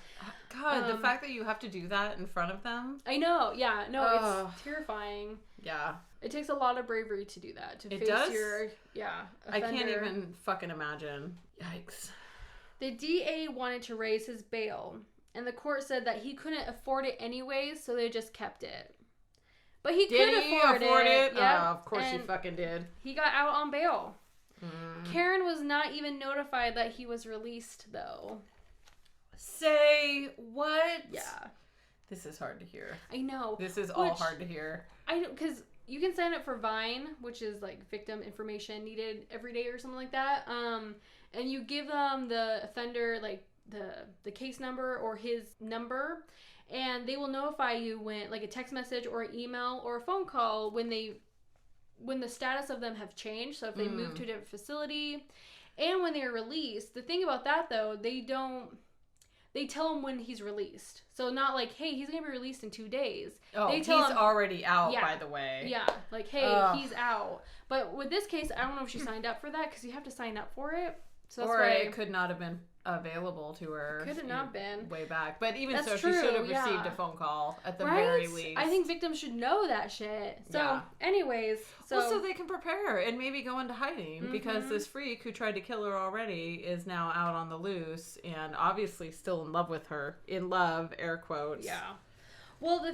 [SPEAKER 2] God, the fact that you have to do that in front of them.
[SPEAKER 1] I know, yeah. No, it's terrifying.
[SPEAKER 2] Yeah.
[SPEAKER 1] It takes a lot of bravery to do that. To face your, offender.
[SPEAKER 2] I can't even fucking imagine. Yikes.
[SPEAKER 1] The DA wanted to raise his bail, and the court said that he couldn't afford it anyways, so they just kept it. But he could afford it.
[SPEAKER 2] Yeah, of course he fucking did.
[SPEAKER 1] He got out on bail. Karen was not even notified that he was released, though.
[SPEAKER 2] Say what?
[SPEAKER 1] Yeah.
[SPEAKER 2] This is hard to hear.
[SPEAKER 1] I know.
[SPEAKER 2] This is all hard to hear.
[SPEAKER 1] I know, because you can sign up for Vine, which is like victim information needed every day or something like that. And you give them the offender, like the case number or his number, and they will notify you when, like, a text message or an email or a phone call when the status of them have changed. So if they move to a different facility and when they're released. The thing about that, though, they tell him when he's released. So not like, hey, he's going to be released in 2 days.
[SPEAKER 2] Oh,
[SPEAKER 1] they tell
[SPEAKER 2] he's already out, by the way.
[SPEAKER 1] Yeah, like, hey, he's out. But with this case, I don't know if she signed up for that because you have to sign up for it. So that's why
[SPEAKER 2] it could not have been available to her.
[SPEAKER 1] Could have not been.
[SPEAKER 2] Way back. But even
[SPEAKER 1] That's
[SPEAKER 2] so,
[SPEAKER 1] true,
[SPEAKER 2] she should have received a phone call at the very least.
[SPEAKER 1] I think victims should know that shit. So, anyways.
[SPEAKER 2] So they can prepare and maybe go into hiding because this freak who tried to kill her already is now out on the loose and obviously still in love with her. In love, air quotes.
[SPEAKER 1] Yeah. Well,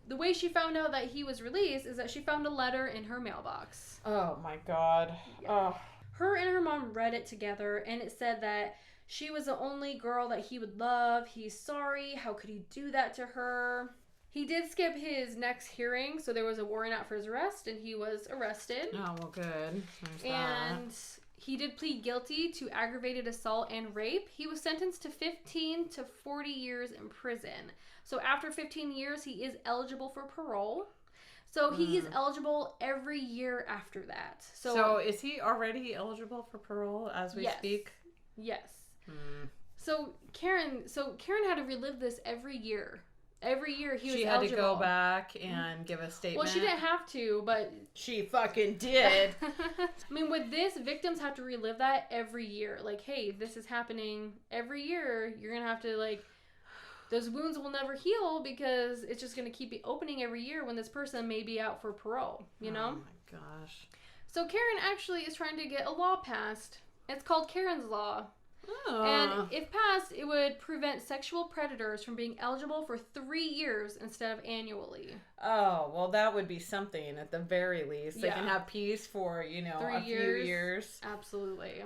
[SPEAKER 1] the way she found out that he was released is that she found a letter in her mailbox.
[SPEAKER 2] Oh my God.
[SPEAKER 1] Yeah.
[SPEAKER 2] Oh.
[SPEAKER 1] Her and her mom read it together, and it said that she was the only girl that he would love. He's sorry. How could he do that to her? He did skip his next hearing, so there was a warrant out for his arrest, and he was arrested.
[SPEAKER 2] Oh, well, good.
[SPEAKER 1] And he did plead guilty to aggravated assault and rape. He was sentenced to 15 to 40 years in prison. So after 15 years, he is eligible for parole. So he is eligible every year after that.
[SPEAKER 2] So is he already eligible for parole as we speak?
[SPEAKER 1] Yes. So Karen had to relive this every year. Every year he was eligible. She had to go
[SPEAKER 2] back and give a statement.
[SPEAKER 1] Well, she didn't have to, but...
[SPEAKER 2] She fucking did.
[SPEAKER 1] I mean, with this, victims have to relive that every year. Like, hey, this is happening every year. You're going to have to, like... Those wounds will never heal because it's just going to keep opening every year when this person may be out for parole, you know?
[SPEAKER 2] Oh, my gosh.
[SPEAKER 1] So Karen actually is trying to get a law passed. It's called Karen's Law.
[SPEAKER 2] Oh.
[SPEAKER 1] And if passed, it would prevent sexual predators from being eligible for 3 years instead of annually.
[SPEAKER 2] Oh, well, that would be something at the very least. They can have peace for, you know,
[SPEAKER 1] 3
[SPEAKER 2] few years.
[SPEAKER 1] Absolutely.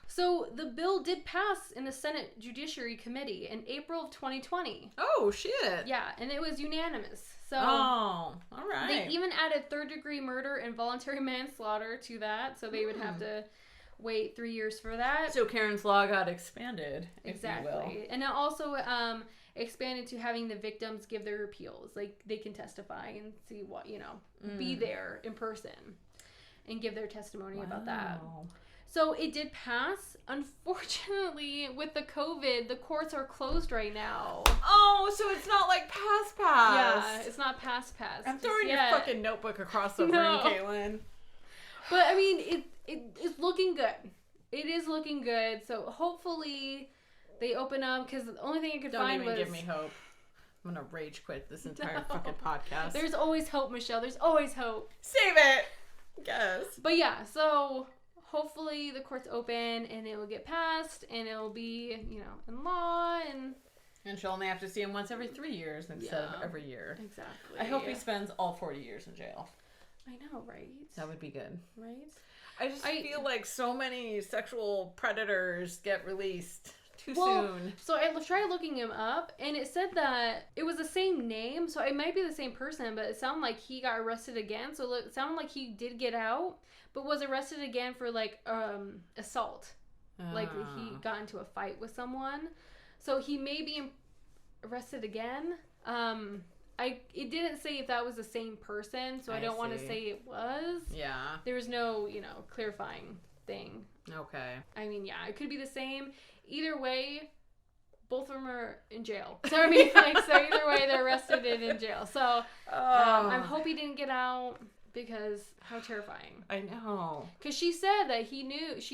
[SPEAKER 1] So the bill did pass in the Senate Judiciary Committee in April of 2020.
[SPEAKER 2] Oh, shit.
[SPEAKER 1] Yeah, and it was unanimous. So
[SPEAKER 2] all right.
[SPEAKER 1] They even added third-degree murder and voluntary manslaughter to that, so they would have to wait 3 years for that.
[SPEAKER 2] So Karen's Law got expanded,
[SPEAKER 1] exactly.
[SPEAKER 2] if you will.
[SPEAKER 1] And it also expanded to having the victims give their appeals. Like, they can testify and see what, you know, be there in person and give their testimony about that. So it did pass. Unfortunately, with the COVID, the courts are closed right now.
[SPEAKER 2] Oh, so it's not like pass.
[SPEAKER 1] Yeah, it's not pass.
[SPEAKER 2] I'm throwing your fucking notebook across the room, Caitlin.
[SPEAKER 1] But, I mean, it's looking good. It is looking good. So hopefully they open up, because the only thing I could find was...
[SPEAKER 2] Don't even give me hope. I'm going to rage quit this entire fucking podcast.
[SPEAKER 1] There's always hope, Michelle. There's always hope.
[SPEAKER 2] Save it! Guess.
[SPEAKER 1] But yeah, so... Hopefully the court's open and it will get passed and it will be, you know, in law
[SPEAKER 2] and she'll only have to see him once every 3 years instead of every year.
[SPEAKER 1] Exactly.
[SPEAKER 2] I hope he spends all 40 years in jail.
[SPEAKER 1] I know, right?
[SPEAKER 2] That would be good.
[SPEAKER 1] Right?
[SPEAKER 2] I feel like so many sexual predators get released too soon.
[SPEAKER 1] So I tried looking him up and it said that it was the same name, so it might be the same person, but it sounded like he got arrested again. So it sounded like he did get out, but was arrested again for like assault. Like he got into a fight with someone. So he may be arrested again. It didn't say if that was the same person, so I don't want to say it was.
[SPEAKER 2] Yeah.
[SPEAKER 1] There was no, clarifying thing.
[SPEAKER 2] Okay.
[SPEAKER 1] I mean, yeah, it could be the same. Either way, both of them are in jail. So I mean, either way, they're arrested and in jail. So I'm hoping he didn't get out. Because how terrifying.
[SPEAKER 2] I know.
[SPEAKER 1] Because she said that she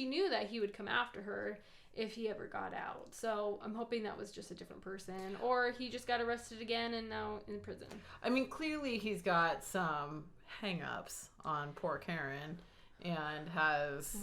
[SPEAKER 1] knew that he would come after her if he ever got out. So I'm hoping that was just a different person. Or he just got arrested again and now in prison.
[SPEAKER 2] I mean, clearly he's got some hang-ups on poor Karen. And has,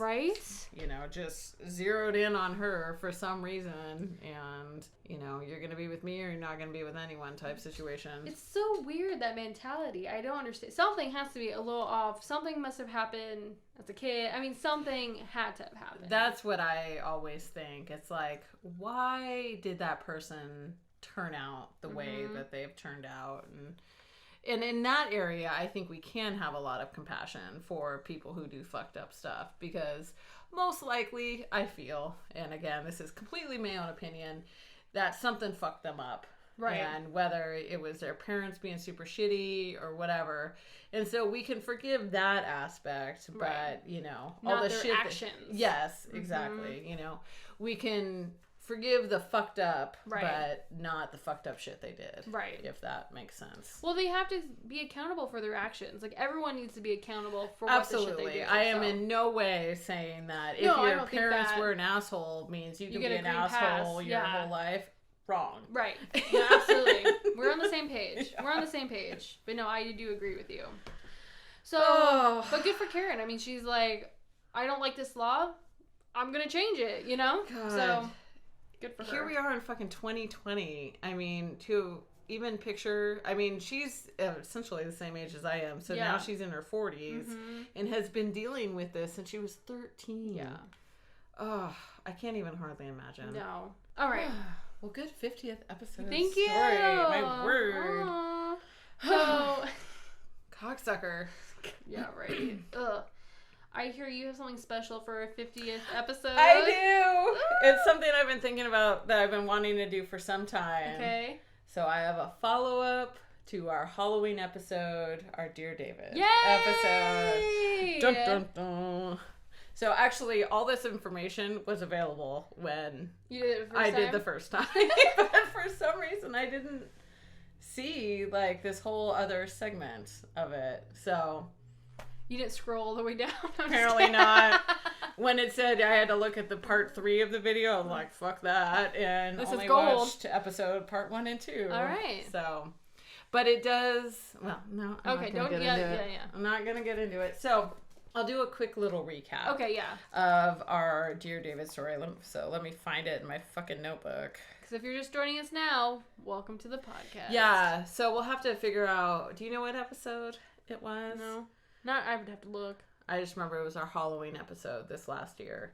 [SPEAKER 2] just zeroed in on her for some reason. And, you're going to be with me or you're not going to be with anyone type situation.
[SPEAKER 1] It's so weird, that mentality. I don't understand. Something has to be a little off. Something must have happened as a kid. I mean, something had to have happened.
[SPEAKER 2] That's what I always think. It's like, why did that person turn out the way that they've turned out? And in that area, I think we can have a lot of compassion for people who do fucked up stuff, because most likely, I feel, and again, this is completely my own opinion, that something fucked them up. Right. And whether it was their parents being super shitty or whatever. And so we can forgive that aspect, but,
[SPEAKER 1] not
[SPEAKER 2] all the
[SPEAKER 1] their
[SPEAKER 2] shit.
[SPEAKER 1] Actions.
[SPEAKER 2] Yes, exactly. We can forgive the fucked up, but not the fucked up shit they did. Right. If that makes sense.
[SPEAKER 1] Well, they have to be accountable for their actions. Like, everyone needs to be accountable for what the shit they do.
[SPEAKER 2] I am in no way saying that if your parents were an asshole means you can be an asshole your whole life. Wrong.
[SPEAKER 1] Right. Yeah, absolutely. We're on the same page. Yeah. We're on the same page. But no, I do agree with you. So, but good for Karen. I mean, she's like, I don't like this law. I'm going to change it,
[SPEAKER 2] God.
[SPEAKER 1] So... Good for her.
[SPEAKER 2] Here we are in fucking 2020. I mean, to even picture, I mean, she's essentially the same age as I am. So now she's in her 40s and has been dealing with this since she was 13.
[SPEAKER 1] Yeah.
[SPEAKER 2] Oh, I can't even hardly imagine.
[SPEAKER 1] No. All right.
[SPEAKER 2] Well, good 50th episode.
[SPEAKER 1] Thank you.
[SPEAKER 2] Story. My word.
[SPEAKER 1] Aww. So,
[SPEAKER 2] cocksucker.
[SPEAKER 1] Yeah, right. Ugh. I hear you have something special for our 50th episode.
[SPEAKER 2] I do. It's something I've been thinking about that I've been wanting to do for some time.
[SPEAKER 1] Okay.
[SPEAKER 2] So I have a follow-up to our Halloween episode, our Dear David
[SPEAKER 1] Yay!
[SPEAKER 2] episode. Dun, dun, dun. So actually, all this information was available when
[SPEAKER 1] you did it
[SPEAKER 2] I did the first time. But for some reason, I didn't see like this whole other segment of it. So
[SPEAKER 1] you didn't scroll all the way down.
[SPEAKER 2] apparently not. When it said I had to look at the part 3 of the video, I'm like, fuck that, and
[SPEAKER 1] this
[SPEAKER 2] only
[SPEAKER 1] is gold.
[SPEAKER 2] watched episode part 1 and 2.
[SPEAKER 1] All right.
[SPEAKER 2] So, but it does. Well, no. I'm
[SPEAKER 1] okay.
[SPEAKER 2] not gonna
[SPEAKER 1] Don't.
[SPEAKER 2] get into
[SPEAKER 1] Yeah.
[SPEAKER 2] it. I'm not gonna get into it. So. I'll do a quick little recap.
[SPEAKER 1] Okay, yeah.
[SPEAKER 2] Of our Dear David story. So let me find it in my fucking notebook.
[SPEAKER 1] Because if you're just joining us now, welcome to the podcast.
[SPEAKER 2] Yeah, so we'll have to figure out. Do you know what episode it was?
[SPEAKER 1] No. Not, I would have to look.
[SPEAKER 2] I just remember it was our Halloween episode this last year.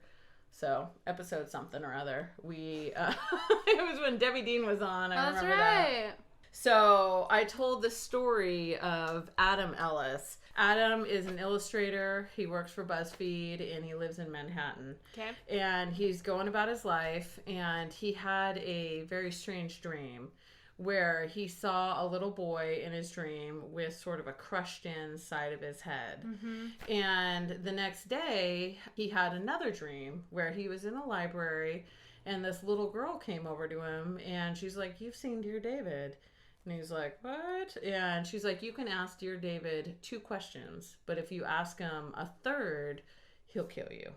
[SPEAKER 2] So, episode something or other. We, it was when Debbie Dean was on. I remember
[SPEAKER 1] right.
[SPEAKER 2] that. So, I told the story of Adam Ellis. Adam is an illustrator. He works for BuzzFeed and he lives in Manhattan.
[SPEAKER 1] Okay.
[SPEAKER 2] And he's going about his life, and he had a very strange dream where he saw a little boy in his dream with sort of a crushed in side of his head. Mm-hmm. And the next day, he had another dream where he was in a library and this little girl came over to him and she's like, "You've seen Dear David." And he's like, "What?" And she's like, "You can ask Dear David 2 questions, but if you ask him a third, he'll kill you."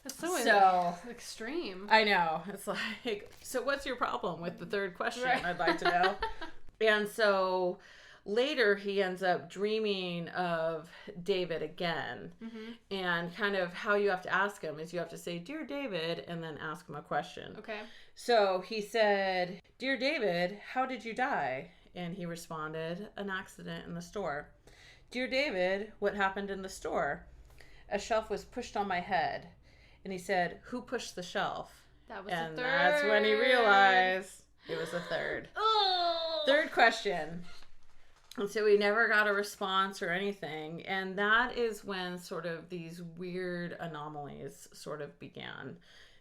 [SPEAKER 1] That's so extreme.
[SPEAKER 2] I know. It's like, so what's your problem with the third question?
[SPEAKER 1] Right.
[SPEAKER 2] I'd like to know. And so later he ends up dreaming of David again. Mm-hmm. And kind of how you have to ask him is you have to say, "Dear David," and then ask him a question.
[SPEAKER 1] Okay.
[SPEAKER 2] So he said, "Dear David, how did you die?" And he responded, "An accident in the store." "Dear David, what happened in the store?" "A shelf was pushed on my head." And he said, "Who pushed the shelf?"
[SPEAKER 1] That was
[SPEAKER 2] and
[SPEAKER 1] the third.
[SPEAKER 2] That's when he realized it was the third.
[SPEAKER 1] Oh.
[SPEAKER 2] Third question. And so he never got a response or anything. And that is when sort of these weird anomalies sort of began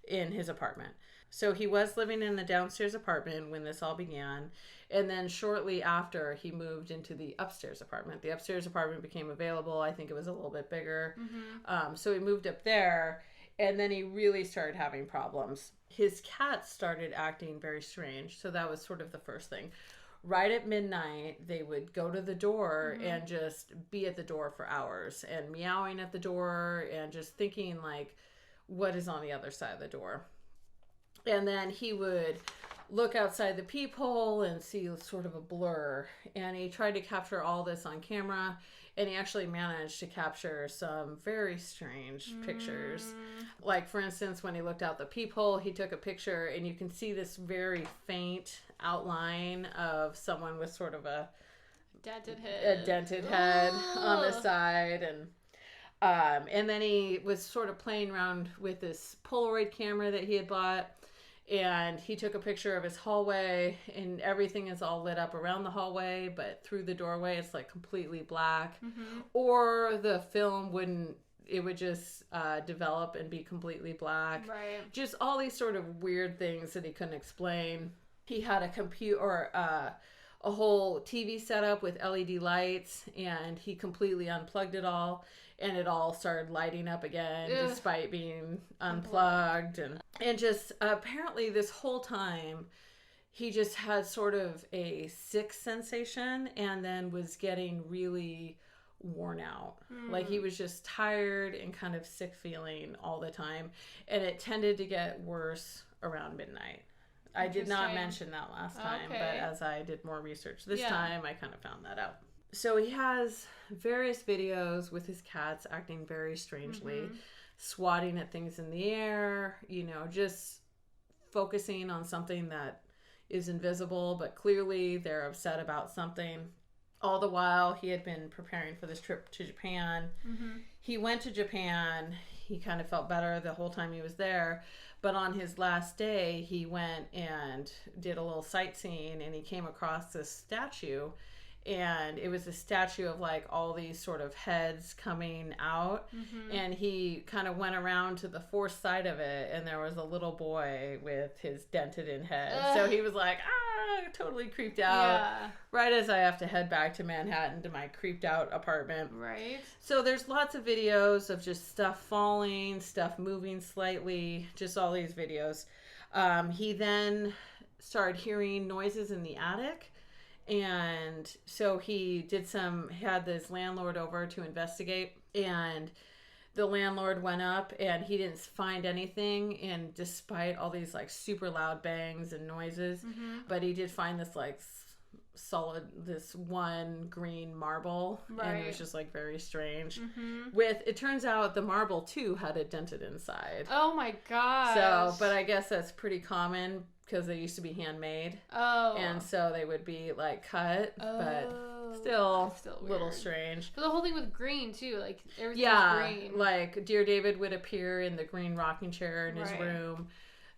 [SPEAKER 2] in his apartment. So he was living in the downstairs apartment when this all began. And then shortly after, he moved into the upstairs apartment. The upstairs apartment became available. I think it was a little bit bigger. Mm-hmm. So he moved up there. And then he really started having problems. His cats started acting very strange. So that was sort of the first thing. Right at midnight, they would go to the door mm-hmm. and just be at the door for hours and meowing at the door and just thinking like, what is on the other side of the door? And then he would look outside the peephole and see sort of a blur. And he tried to capture all this on camera. And he actually managed to capture some very strange pictures. Like, for instance, when he looked out the peephole, he took a picture and you can see this very faint outline of someone with sort of a dented head on the side. And then he was sort of playing around with this Polaroid camera that he had bought. And he took a picture of his hallway, and everything is all lit up around the hallway, but through the doorway, it's like completely black. Mm-hmm. Or the film it would just develop and be completely black.
[SPEAKER 1] Right.
[SPEAKER 2] Just all these sort of weird things that he couldn't explain. He had a computer or a whole TV setup with LED lights, and he completely unplugged it all. And it all started lighting up again despite being unplugged. And just apparently this whole time, he just had sort of a sick sensation and then was getting really worn out. Like he was just tired and kind of sick feeling all the time. And it tended to get worse around midnight. I did not mention that last time, but as I did more research this time, I kind of found that out. So he has various videos with his cats acting very strangely, swatting at things in the air, just focusing on something that is invisible, but clearly they're upset about something. All the while, he had been preparing for this trip to Japan. Mm-hmm. He went to Japan. He kind of felt better the whole time he was there. But on his last day, he went and did a little sightseeing, and he came across this statue. And it was a statue of like all these sort of heads coming out. Mm-hmm. And he kind of went around to the fourth side of it, and there was a little boy with his dented in head. So he was like, totally creeped out. Yeah. Right as I have to head back to Manhattan to my creeped out apartment.
[SPEAKER 1] Right.
[SPEAKER 2] So there's lots of videos of just stuff falling, stuff moving slightly, just all these videos. He then started hearing noises in the attic. And so he had this landlord over to investigate, and the landlord went up and he didn't find anything. And despite all these like super loud bangs and noises, mm-hmm. but he did find this like this one green marble. Right. And it was just like very strange. Mm-hmm. It turns out the marble too had a dented inside.
[SPEAKER 1] Oh my gosh.
[SPEAKER 2] So, but I guess that's pretty common, because they used to be handmade. Oh. And so they would be like cut, but still a little strange.
[SPEAKER 1] But the whole thing with green too, like everything was green.
[SPEAKER 2] Like Dear David would appear in the green rocking chair in his room.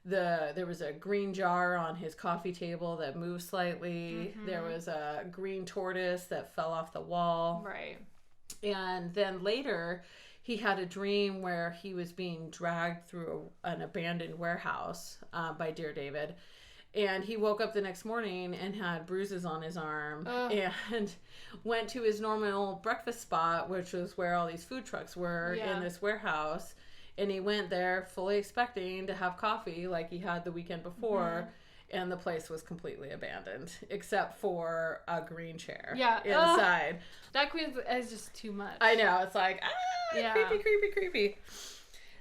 [SPEAKER 2] There was a green jar on his coffee table that moved slightly. Mm-hmm. There was a green tortoise that fell off the wall.
[SPEAKER 1] Right.
[SPEAKER 2] And then later, he had a dream where he was being dragged through an abandoned warehouse by Dear David. And he woke up the next morning and had bruises on his arm and went to his normal breakfast spot, which was where all these food trucks were in this warehouse. And he went there fully expecting to have coffee like he had the weekend before. Mm-hmm. And the place was completely abandoned, except for a green chair inside.
[SPEAKER 1] That queen is just too much.
[SPEAKER 2] I know. It's like, creepy.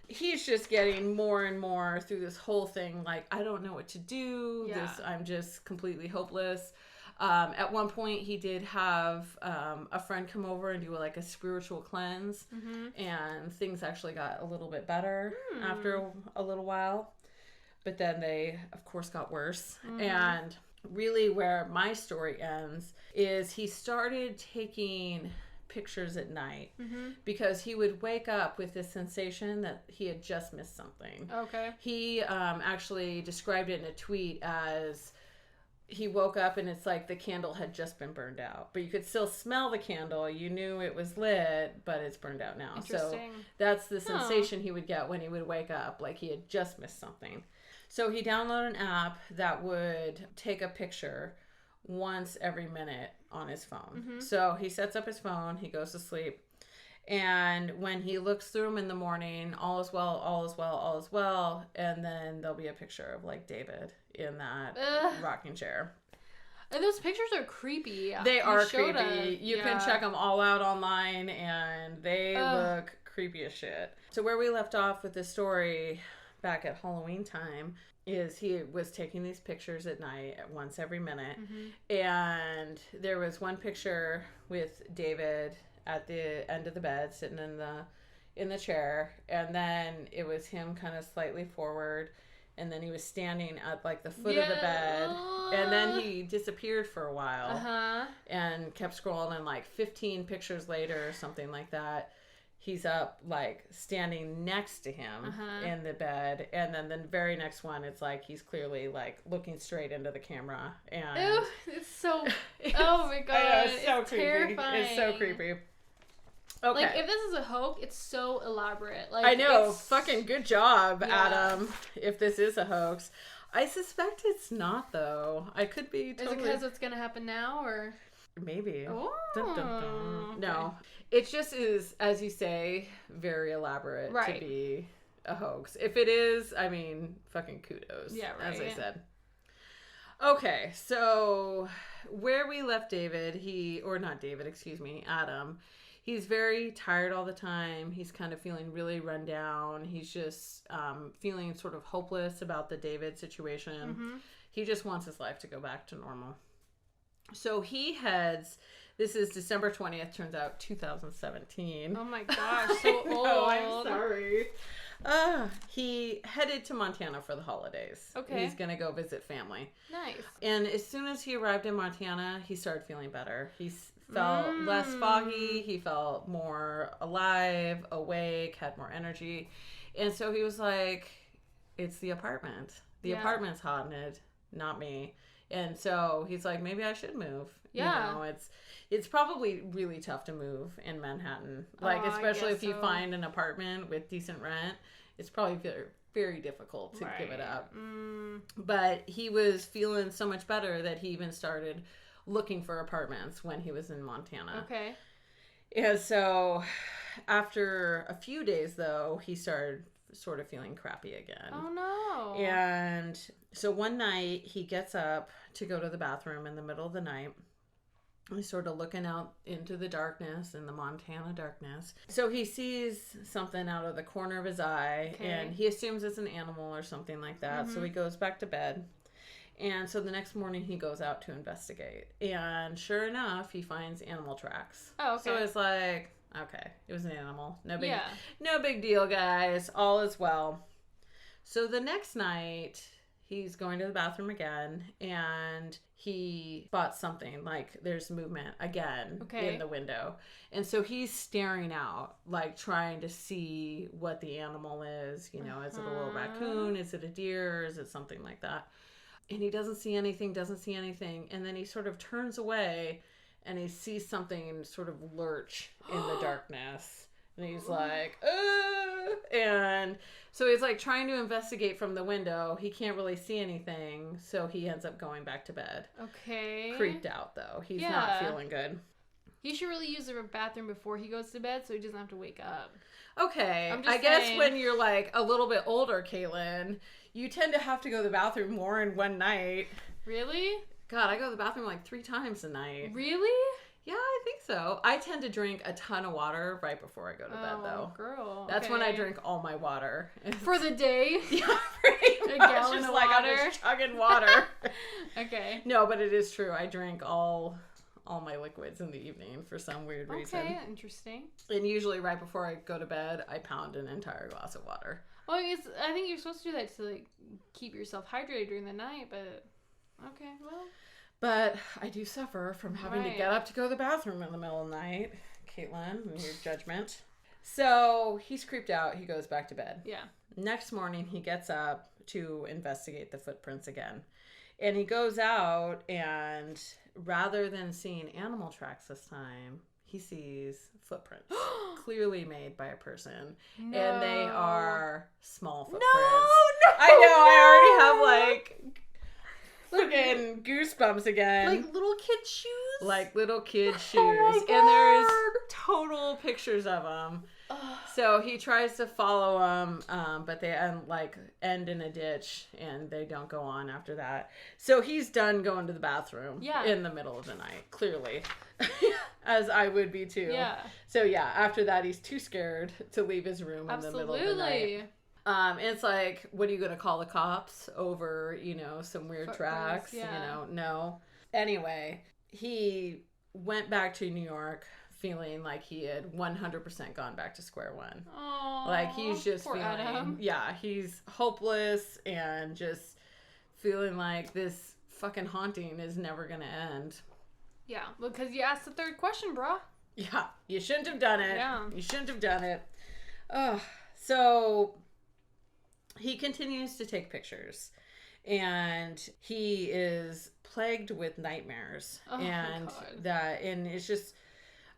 [SPEAKER 2] He's just getting more and more through this whole thing. Like, I don't know what to do. Yeah. I'm just completely hopeless. At one point, he did have a friend come over and do a spiritual cleanse. Mm-hmm. And things actually got a little bit better after a little while. But then they, of course, got worse. Mm-hmm. And really where my story ends is he started taking pictures at night because he would wake up with this sensation that he had just missed something. Okay. He actually described it in a tweet as he woke up and it's like the candle had just been burned out, but you could still smell the candle. You knew it was lit, but it's burned out now. So that's the sensation he would get when he would wake up, like he had just missed something. So he downloaded an app that would take a picture once every minute on his phone. Mm-hmm. So he sets up his phone, he goes to sleep, and when he looks through them in the morning, all is well, all is well, all is well, and then there'll be a picture of David in that rocking chair.
[SPEAKER 1] And those pictures are creepy.
[SPEAKER 2] They are creepy. You can check them all out online, and they look creepy as shit. So where we left off with this story back at Halloween time is he was taking these pictures at night once every minute. Mm-hmm. And there was one picture with David at the end of the bed sitting in the chair, and then it was him kind of slightly forward, and then he was standing at the foot of the bed, and then he disappeared for a while and kept scrolling, and 15 pictures later or something like that, he's up, standing next to him in the bed. And then the very next one, it's he's clearly, looking straight into the camera. And
[SPEAKER 1] ew, it's so... oh, my God.
[SPEAKER 2] I know, it's so creepy.
[SPEAKER 1] Terrifying.
[SPEAKER 2] It's so creepy. Okay.
[SPEAKER 1] If this is a hoax, it's so elaborate.
[SPEAKER 2] I know. Fucking good job, Adam, if this is a hoax. I suspect it's not, though. I could be totally...
[SPEAKER 1] Is it because it's going to happen now, or...
[SPEAKER 2] Maybe.
[SPEAKER 1] Oh.
[SPEAKER 2] Dun, dun, dun. Okay. No. It just is, as you say, very elaborate to be a hoax. If it is, I mean, fucking kudos. Yeah, right. As I said. Okay, so where we left Adam, he's very tired all the time. He's kind of feeling really run down. He's just feeling sort of hopeless about the David situation. Mm-hmm. He just wants his life to go back to normal. So he heads This is December 20th, turns out 2017.
[SPEAKER 1] Oh my gosh, so old.
[SPEAKER 2] No, I'm sorry. He headed to Montana for the holidays.
[SPEAKER 1] Okay.
[SPEAKER 2] He's going to go visit family.
[SPEAKER 1] Nice.
[SPEAKER 2] And as soon as he arrived in Montana, he started feeling better. He felt less foggy. He felt more alive, awake, had more energy. And so he was like, it's the apartment. The apartment's haunted, not me. And so he's like, maybe I should move.
[SPEAKER 1] Yeah.
[SPEAKER 2] You know, it's probably really tough to move in Manhattan. Like, especially if you find an apartment with decent rent, it's probably very, very difficult to give it up. But he was feeling so much better that he even started looking for apartments when he was in Montana.
[SPEAKER 1] Okay.
[SPEAKER 2] And so after a few days, though, he started sort of feeling crappy again.
[SPEAKER 1] Oh, no.
[SPEAKER 2] And so one night he gets up to go to the bathroom in the middle of the night. He's sort of looking out into the darkness, in the Montana darkness. So he sees something out of the corner of his eye, and he assumes it's an animal or something like that. So he goes back to bed. And so the next morning he goes out to investigate. And sure enough, he finds animal tracks.
[SPEAKER 1] Oh, okay.
[SPEAKER 2] So it's like, okay, it was an animal. No big deal, guys. All is well. So the next night, he's going to the bathroom again, and he spots something, like there's movement again in the window. And so he's staring out, like trying to see what the animal is. You know, is it a little raccoon? Is it a deer? Is it something like that? And he doesn't see anything. And then he sort of turns away, and he sees something sort of lurch in the darkness. And he's like, and so he's like trying to investigate from the window. He can't really see anything. So he ends up going back to bed.
[SPEAKER 1] Okay.
[SPEAKER 2] Creeped out, though. He's not feeling good.
[SPEAKER 1] He should really use the bathroom before he goes to bed so he doesn't have to wake up.
[SPEAKER 2] Okay. I guess when you're like a little bit older, Caitlin, you tend to have to go to the bathroom more in one night.
[SPEAKER 1] Really?
[SPEAKER 2] God, I go to the bathroom like 3 times a night.
[SPEAKER 1] Really?
[SPEAKER 2] Yeah, I think so. I tend to drink a ton of water right before I go to bed, though.
[SPEAKER 1] Girl.
[SPEAKER 2] That's when I drink all my water.
[SPEAKER 1] For the day?
[SPEAKER 2] Yeah, pretty much.
[SPEAKER 1] A gallon
[SPEAKER 2] just
[SPEAKER 1] of
[SPEAKER 2] like
[SPEAKER 1] water?
[SPEAKER 2] I'm just chugging water.
[SPEAKER 1] Okay.
[SPEAKER 2] No, but it is true. I drink all my liquids in the evening for some weird reason.
[SPEAKER 1] Okay, interesting.
[SPEAKER 2] And usually right before I go to bed, I pound an entire glass of water.
[SPEAKER 1] Well, I think you're supposed to do that to like keep yourself hydrated during the night, but okay, well.
[SPEAKER 2] But I do suffer from having to get up to go to the bathroom in the middle of the night, Caitlin, and your judgment. So he's creeped out. He goes back to bed.
[SPEAKER 1] Yeah.
[SPEAKER 2] Next morning, he gets up to investigate the footprints again. And he goes out, and rather than seeing animal tracks this time, he sees footprints clearly made by a person. No. And they are small footprints.
[SPEAKER 1] No!
[SPEAKER 2] I know, I already have like freaking goosebumps again.
[SPEAKER 1] Like little kid shoes?
[SPEAKER 2] Like little kid shoes.
[SPEAKER 1] Oh my God.
[SPEAKER 2] And there's total pictures of them. So he tries to follow them, but they end in a ditch, and they don't go on after that. So he's done going to the bathroom in the middle of the night, clearly. As I would be too.
[SPEAKER 1] Yeah.
[SPEAKER 2] So yeah, after that, he's too scared to leave his room in the middle of the night. It's like, what are you going to call the cops over, some weird tracks?
[SPEAKER 1] Yeah.
[SPEAKER 2] No. Anyway, he went back to New York feeling like he had 100% gone back to square one.
[SPEAKER 1] Aww,
[SPEAKER 2] like he's just feeling,
[SPEAKER 1] Adam.
[SPEAKER 2] He's hopeless and just feeling like this fucking haunting is never going to end.
[SPEAKER 1] Yeah, because you asked the third question, bro.
[SPEAKER 2] Yeah, you shouldn't have done it.
[SPEAKER 1] Yeah.
[SPEAKER 2] You shouldn't have done it. So he continues to take pictures, and he is plagued with nightmares. And it's just,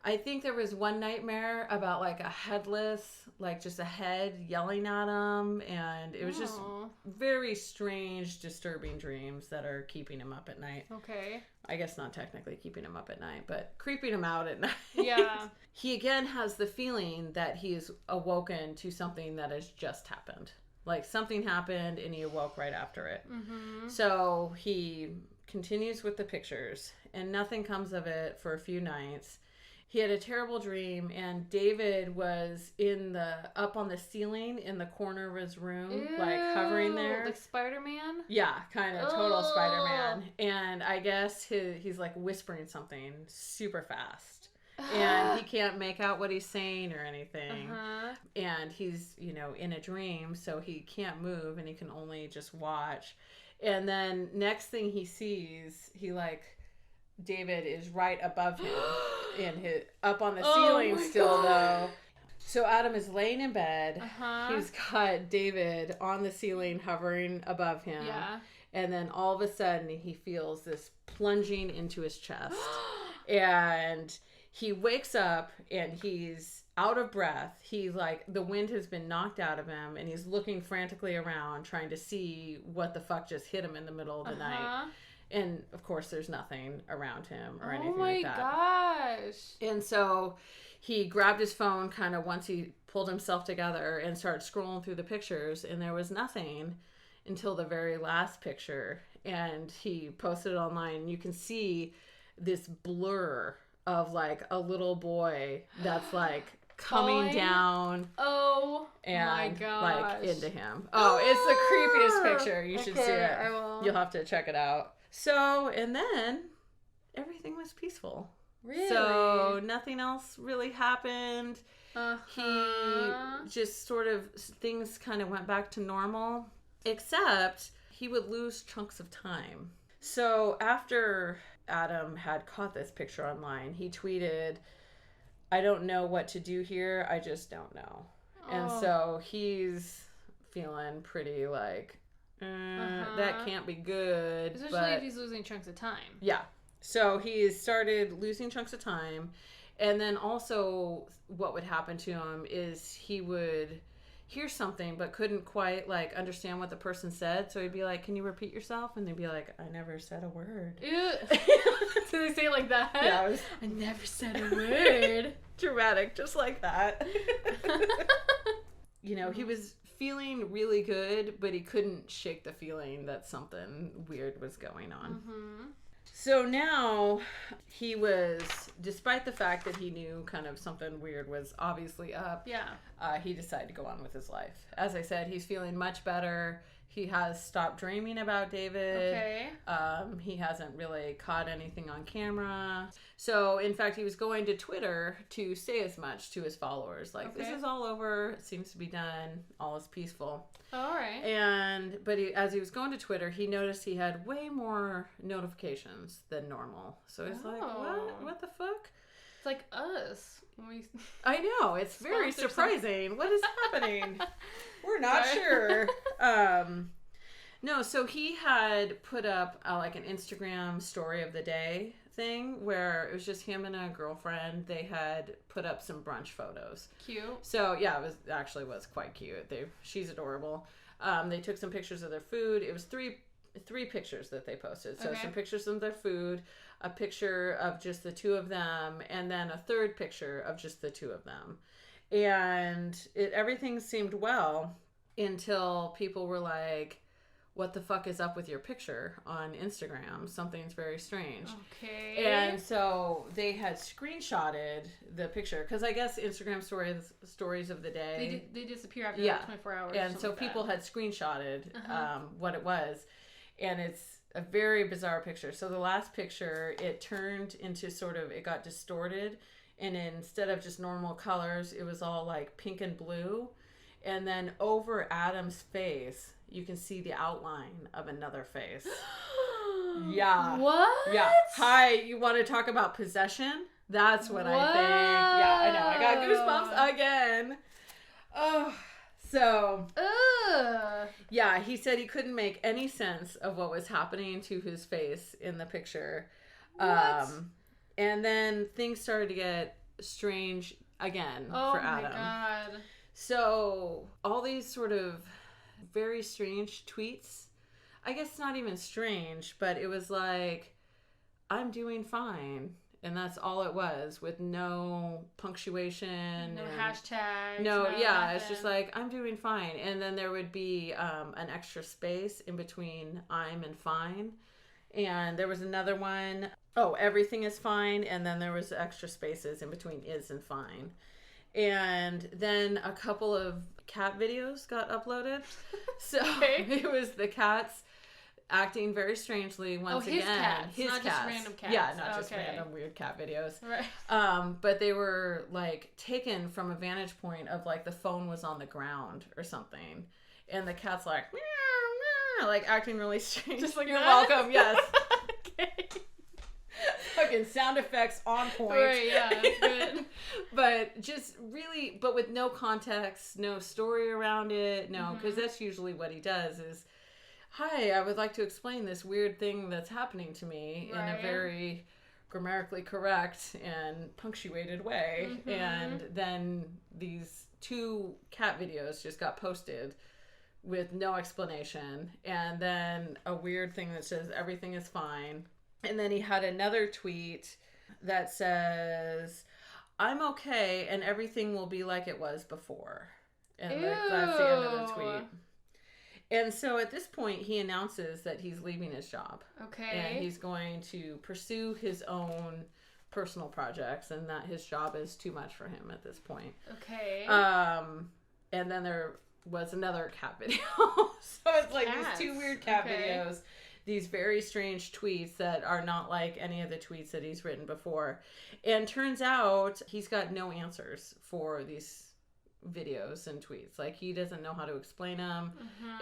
[SPEAKER 2] I think there was one nightmare about like a headless, like just a head yelling at him, and it was just very strange, disturbing dreams that are keeping him up at night.
[SPEAKER 1] Okay.
[SPEAKER 2] I guess not technically keeping him up at night, but creeping him out at night.
[SPEAKER 1] Yeah.
[SPEAKER 2] He again has the feeling that he's awoken to something that has just happened. Like something happened and he awoke right after it. Mm-hmm. So he continues with the pictures, and nothing comes of it for a few nights. he had a terrible dream, and David was up on the ceiling in the corner of his room,
[SPEAKER 1] Ew,
[SPEAKER 2] like hovering there.
[SPEAKER 1] Like Spider-Man?
[SPEAKER 2] Yeah, kind of total Spider-Man. And I guess he's like whispering something super fast. And he can't make out what he's saying or anything. And he's, in a dream, so he can't move and he can only just watch. And then next thing he sees, David is right above him up on the ceiling still, though. So Adam is laying in bed. He's got David on the ceiling hovering above him. Yeah. And then all of a sudden he feels this plunging into his chest. And he wakes up and he's out of breath. He's the wind has been knocked out of him and he's looking frantically around trying to see what the fuck just hit him in the middle of the night. And, of course, there's nothing around him or anything like that. Oh, my gosh. And so he grabbed his phone kind of once he pulled himself together and started scrolling through the pictures. And there was nothing until the very last picture. And he posted it online. You can see this blur of, a little boy that's, coming down. Oh, my gosh. Into him. Oh, it's the creepiest picture. You should see it. I will. You'll have to check it out. So, and then everything was peaceful. Really? So nothing else really happened. He just sort of, things kind of went back to normal, except he would lose chunks of time. So after Adam had caught this picture online, he tweeted, "I don't know what to do here. I just don't know." And so he's feeling pretty that can't be good.
[SPEAKER 1] Especially if he's losing chunks of time.
[SPEAKER 2] Yeah. So he started losing chunks of time. And then also what would happen to him is he would hear something but couldn't quite understand what the person said. So he'd be like, "Can you repeat yourself?" And they'd be like, "I never said a word."
[SPEAKER 1] Did they say it like that?
[SPEAKER 2] Yeah.
[SPEAKER 1] I never said a word.
[SPEAKER 2] Dramatic, just like that. He was feeling really good, but he couldn't shake the feeling that something weird was going on. So now he was, despite the fact that he knew kind of something weird was obviously up, he decided to go on with his life. As I said, he's feeling much better. He has stopped dreaming about David. Okay. He hasn't really caught anything on camera. So, in fact, he was going to Twitter to say as much to his followers. This is all over. It seems to be done. All is peaceful.
[SPEAKER 1] All right.
[SPEAKER 2] But as he was going to Twitter, he noticed he had way more notifications than normal. So he's like, what the fuck?
[SPEAKER 1] It's like us.
[SPEAKER 2] I know. It's very surprising. What is happening? We're not sure. No, so he had put up an Instagram story of the day thing where it was just him and a girlfriend. They had put up some brunch photos.
[SPEAKER 1] Cute.
[SPEAKER 2] So yeah, it was quite cute. She's adorable. They took some pictures of their food. It was three pictures that they posted. So some pictures of their food, a picture of just the two of them, and then a third picture of just the two of them. And everything seemed well until people were like, "What the fuck is up with your picture on Instagram? Something's very strange."
[SPEAKER 1] Okay.
[SPEAKER 2] And so they had screenshotted the picture because I guess Instagram stories of the day
[SPEAKER 1] they disappear after 24 hours.
[SPEAKER 2] And so people had screenshotted what it was, and it's a very bizarre picture. So the last picture, it turned into it got distorted, and instead of just normal colors, it was all pink and blue, and then over Adam's face, you can see the outline of another face. Yeah.
[SPEAKER 1] What?
[SPEAKER 2] Yeah. Hi, you want to talk about possession? That's what I think. Yeah, I know. I got goosebumps again. Oh, so. Yeah, he said he couldn't make any sense of what was happening to his face in the picture.
[SPEAKER 1] What?
[SPEAKER 2] And then things started to get strange again for Adam.
[SPEAKER 1] Oh my God.
[SPEAKER 2] So all these sort of very strange tweets. I guess not even strange, but it was like, "I'm doing fine." And that's all it was, with no punctuation.
[SPEAKER 1] No hashtags.
[SPEAKER 2] No, yeah, nothing. It's just like, "I'm doing fine." And then there would be an extra space in between "I'm" and "fine." And there was another one, oh, everything is fine. And then there was extra spaces in between is and fine. And then a couple of cat videos got uploaded. So it was the cats acting very strangely once again.
[SPEAKER 1] Cats,
[SPEAKER 2] his
[SPEAKER 1] not
[SPEAKER 2] cats.
[SPEAKER 1] Just random cats.
[SPEAKER 2] Yeah, not just random weird cat videos.
[SPEAKER 1] Right.
[SPEAKER 2] But they were like taken from a vantage point of like the phone was on the ground or something. And the cat's like, meow, meow, like acting really strange.
[SPEAKER 1] Just like
[SPEAKER 2] you're
[SPEAKER 1] that?
[SPEAKER 2] welcome, yes.
[SPEAKER 1] Okay.
[SPEAKER 2] Fucking sound effects on point.
[SPEAKER 1] Right, yeah, that's good.
[SPEAKER 2] But just really, but with no context, no story around it. No, because that's usually what he does is, hi, I would like to explain this weird thing that's happening to me in a very grammatically correct and punctuated way. And then these 2 cat videos just got posted with no explanation. And then a weird thing that says everything is fine. And then he had another tweet that says, I'm okay and everything will be like it was before. And that's the end of the tweet. And so at this point, he announces that he's leaving his job.
[SPEAKER 1] Okay.
[SPEAKER 2] And he's going to pursue his own personal projects and that his job is too much for him at this point.
[SPEAKER 1] Okay.
[SPEAKER 2] And then there was another cat video. So it's like these 2 weird cat videos. These very strange tweets that are not like any of the tweets that he's written before. And turns out he's got no answers for these videos and tweets. Like, he doesn't know how to explain them.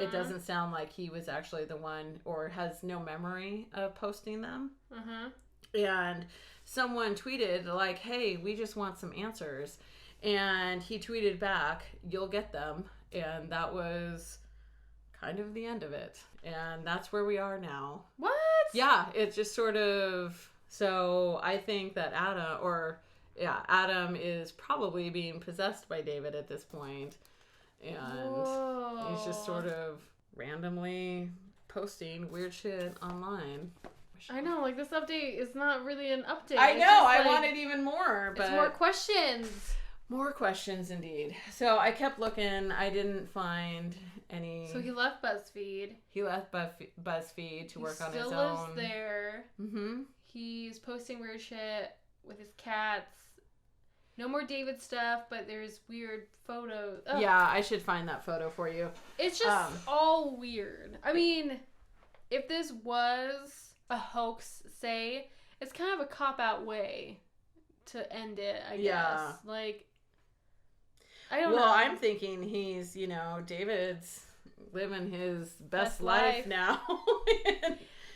[SPEAKER 2] It doesn't sound like he was actually the one or has no memory of posting them. And someone tweeted like, hey, we just want some answers. And he tweeted back, you'll get them. And that was kind of the end of it. And that's where we are now.
[SPEAKER 1] What?
[SPEAKER 2] Yeah, it's just sort of, so I think that Adam is probably being possessed by David at this point. And he's just sort of randomly posting weird shit online.
[SPEAKER 1] I know, like, this update is not really an update.
[SPEAKER 2] I
[SPEAKER 1] it's
[SPEAKER 2] know,
[SPEAKER 1] just,
[SPEAKER 2] I
[SPEAKER 1] like,
[SPEAKER 2] wanted even more, but...
[SPEAKER 1] It's more questions.
[SPEAKER 2] More questions, indeed. So I kept looking. I didn't find any...
[SPEAKER 1] So he left BuzzFeed.
[SPEAKER 2] He left BuzzFeed to work on his own.
[SPEAKER 1] He still lives there.
[SPEAKER 2] Mm-hmm.
[SPEAKER 1] He's posting weird shit with his cats. No more David stuff, but there's weird photos. Ugh.
[SPEAKER 2] Yeah, I should find that photo for you.
[SPEAKER 1] It's just all weird. I mean, if this was a hoax, say, it's kind of a cop-out way to end it, I guess. Like, I don't know.
[SPEAKER 2] Well, I'm thinking he's, David's living his best life now.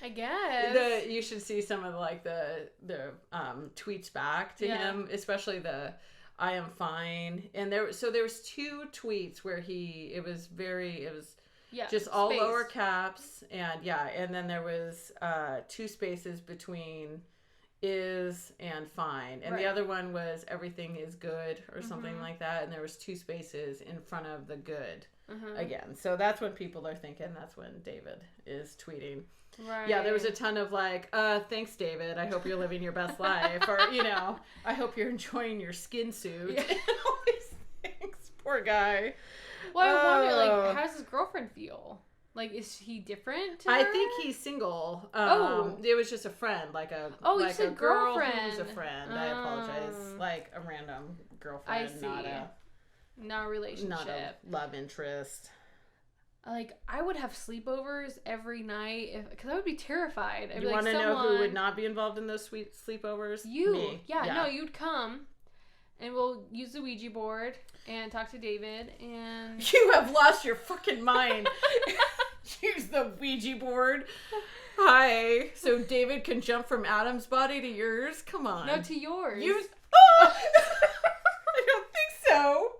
[SPEAKER 1] I guess.
[SPEAKER 2] You should see some of the tweets back to him, especially the I am fine. And there was 2 tweets where it was just all lower caps and then there was 2 spaces between is and fine. And the other one was everything is good or something like that. And there was 2 spaces in front of the good again. So that's when people are thinking that's when David is tweeting.
[SPEAKER 1] Right.
[SPEAKER 2] Yeah, there was a ton of like, thanks, David. I hope you're living your best life. Or, I hope you're enjoying your skin suit. Yeah. And all these things. Poor guy.
[SPEAKER 1] Well, I wonder, like, how does his girlfriend feel? Like, is he different to her?
[SPEAKER 2] I think he's single. It was just a friend, like a girl who's a friend. I apologize. Like a random girlfriend,
[SPEAKER 1] I see. Not a relationship.
[SPEAKER 2] Not a love interest.
[SPEAKER 1] Like, I would have sleepovers every night because I would be terrified.
[SPEAKER 2] You want to know who would not be involved in those sweet sleepovers?
[SPEAKER 1] You.
[SPEAKER 2] Me.
[SPEAKER 1] Yeah, no, you'd come and we'll use the Ouija board and talk to David and...
[SPEAKER 2] You have lost your fucking mind. Use the Ouija board. Hi. So David can jump from Adam's body to yours? Come on.
[SPEAKER 1] No, to yours.
[SPEAKER 2] Oh! I don't think so.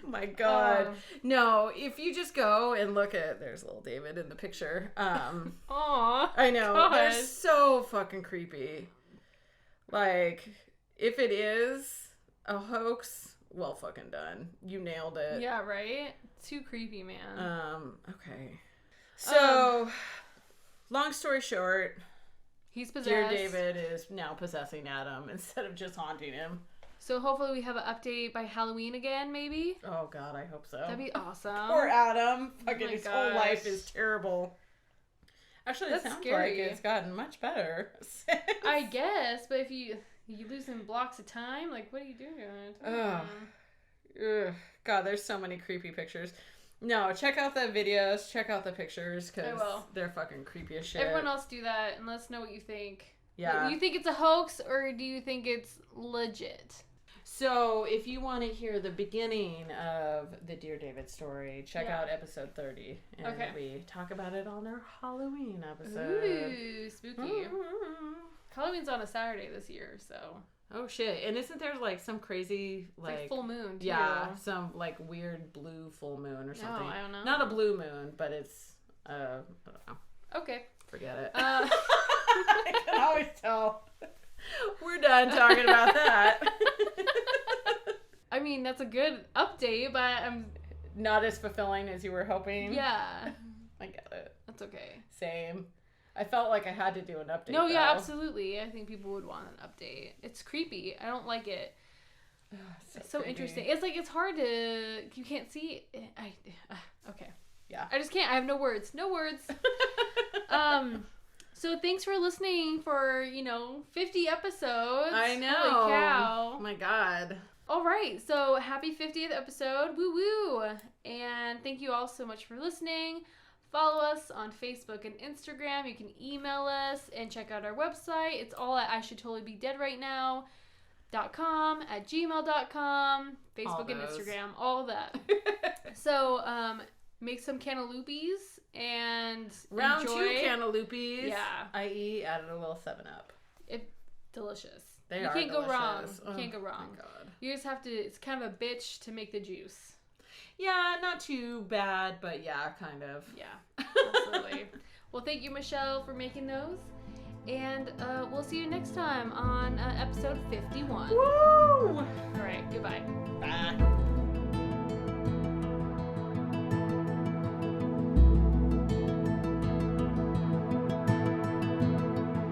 [SPEAKER 2] Oh my God. No, if you just go and look at, there's little David in the picture.
[SPEAKER 1] Aw.
[SPEAKER 2] I know.
[SPEAKER 1] God.
[SPEAKER 2] They're so fucking creepy. Like, if it is a hoax, well fucking done. You nailed it.
[SPEAKER 1] Yeah, right? Too creepy, man.
[SPEAKER 2] Okay. So, long story short,
[SPEAKER 1] he's possessed.
[SPEAKER 2] Dear David is now possessing Adam instead of just haunting him.
[SPEAKER 1] So hopefully we have an update by Halloween again, maybe?
[SPEAKER 2] Oh, God, I hope so.
[SPEAKER 1] That'd be awesome.
[SPEAKER 2] Poor Adam. Fucking
[SPEAKER 1] my
[SPEAKER 2] his whole life is terrible. Actually,
[SPEAKER 1] That's
[SPEAKER 2] it sounds
[SPEAKER 1] scary.
[SPEAKER 2] like it's gotten much better.
[SPEAKER 1] I guess, but if you lose in blocks of time, like, what are you doing?
[SPEAKER 2] Ugh. God, there's so many creepy pictures. No, check out the videos, check out the pictures, because they're fucking creepy as shit.
[SPEAKER 1] Everyone else do that and let us know what you think.
[SPEAKER 2] Yeah.
[SPEAKER 1] Do you think it's a hoax or do you think it's legit?
[SPEAKER 2] So, if you want to hear the beginning of the Dear David story, check out episode 30. And we talk about it on our Halloween episode.
[SPEAKER 1] Ooh, spooky. Halloween's on a Saturday this year, so...
[SPEAKER 2] Oh, shit. And isn't there, like, some crazy,
[SPEAKER 1] like full moon, too.
[SPEAKER 2] Yeah, some, like, weird blue full moon or something.
[SPEAKER 1] Oh, I don't know.
[SPEAKER 2] Not a blue moon, but it's, I don't know.
[SPEAKER 1] Okay.
[SPEAKER 2] Forget it. I can always tell. We're done talking about that.
[SPEAKER 1] I mean, that's a good update, but I'm...
[SPEAKER 2] Not as fulfilling as you were hoping.
[SPEAKER 1] Yeah.
[SPEAKER 2] I get it.
[SPEAKER 1] That's okay.
[SPEAKER 2] Same. I felt like I had to do an update.
[SPEAKER 1] No, yeah, absolutely. I think people would want an update. It's creepy. I don't like it. It's so interesting. It's like, it's hard to... You can't see it. Okay.
[SPEAKER 2] Yeah.
[SPEAKER 1] I just can't. I have no words. No words. So thanks for listening for, 50 episodes.
[SPEAKER 2] I know.
[SPEAKER 1] Holy cow.
[SPEAKER 2] Oh my God.
[SPEAKER 1] All right. So happy 50th episode. Woo woo. And thank you all so much for listening. Follow us on Facebook and Instagram. You can email us and check out our website. It's all at ishouldtotallybedeadrightnow.com, at gmail.com, Facebook and Instagram, all of that. So, make some Cantaloopys and
[SPEAKER 2] Round
[SPEAKER 1] enjoy.
[SPEAKER 2] 2 Cantaloopys.
[SPEAKER 1] Yeah.
[SPEAKER 2] I.e. added a little 7-Up.
[SPEAKER 1] Delicious.
[SPEAKER 2] They
[SPEAKER 1] you
[SPEAKER 2] are
[SPEAKER 1] can't
[SPEAKER 2] delicious.
[SPEAKER 1] go wrong.
[SPEAKER 2] Oh,
[SPEAKER 1] You can't go wrong.
[SPEAKER 2] My God.
[SPEAKER 1] You just have to, it's kind of a bitch to make the juice.
[SPEAKER 2] Yeah, not too bad, but yeah, kind of.
[SPEAKER 1] Yeah, absolutely. Well, thank you, Michelle, for making those. And we'll see you next time on episode 51.
[SPEAKER 2] Woo!
[SPEAKER 1] All right, goodbye.
[SPEAKER 2] Bye.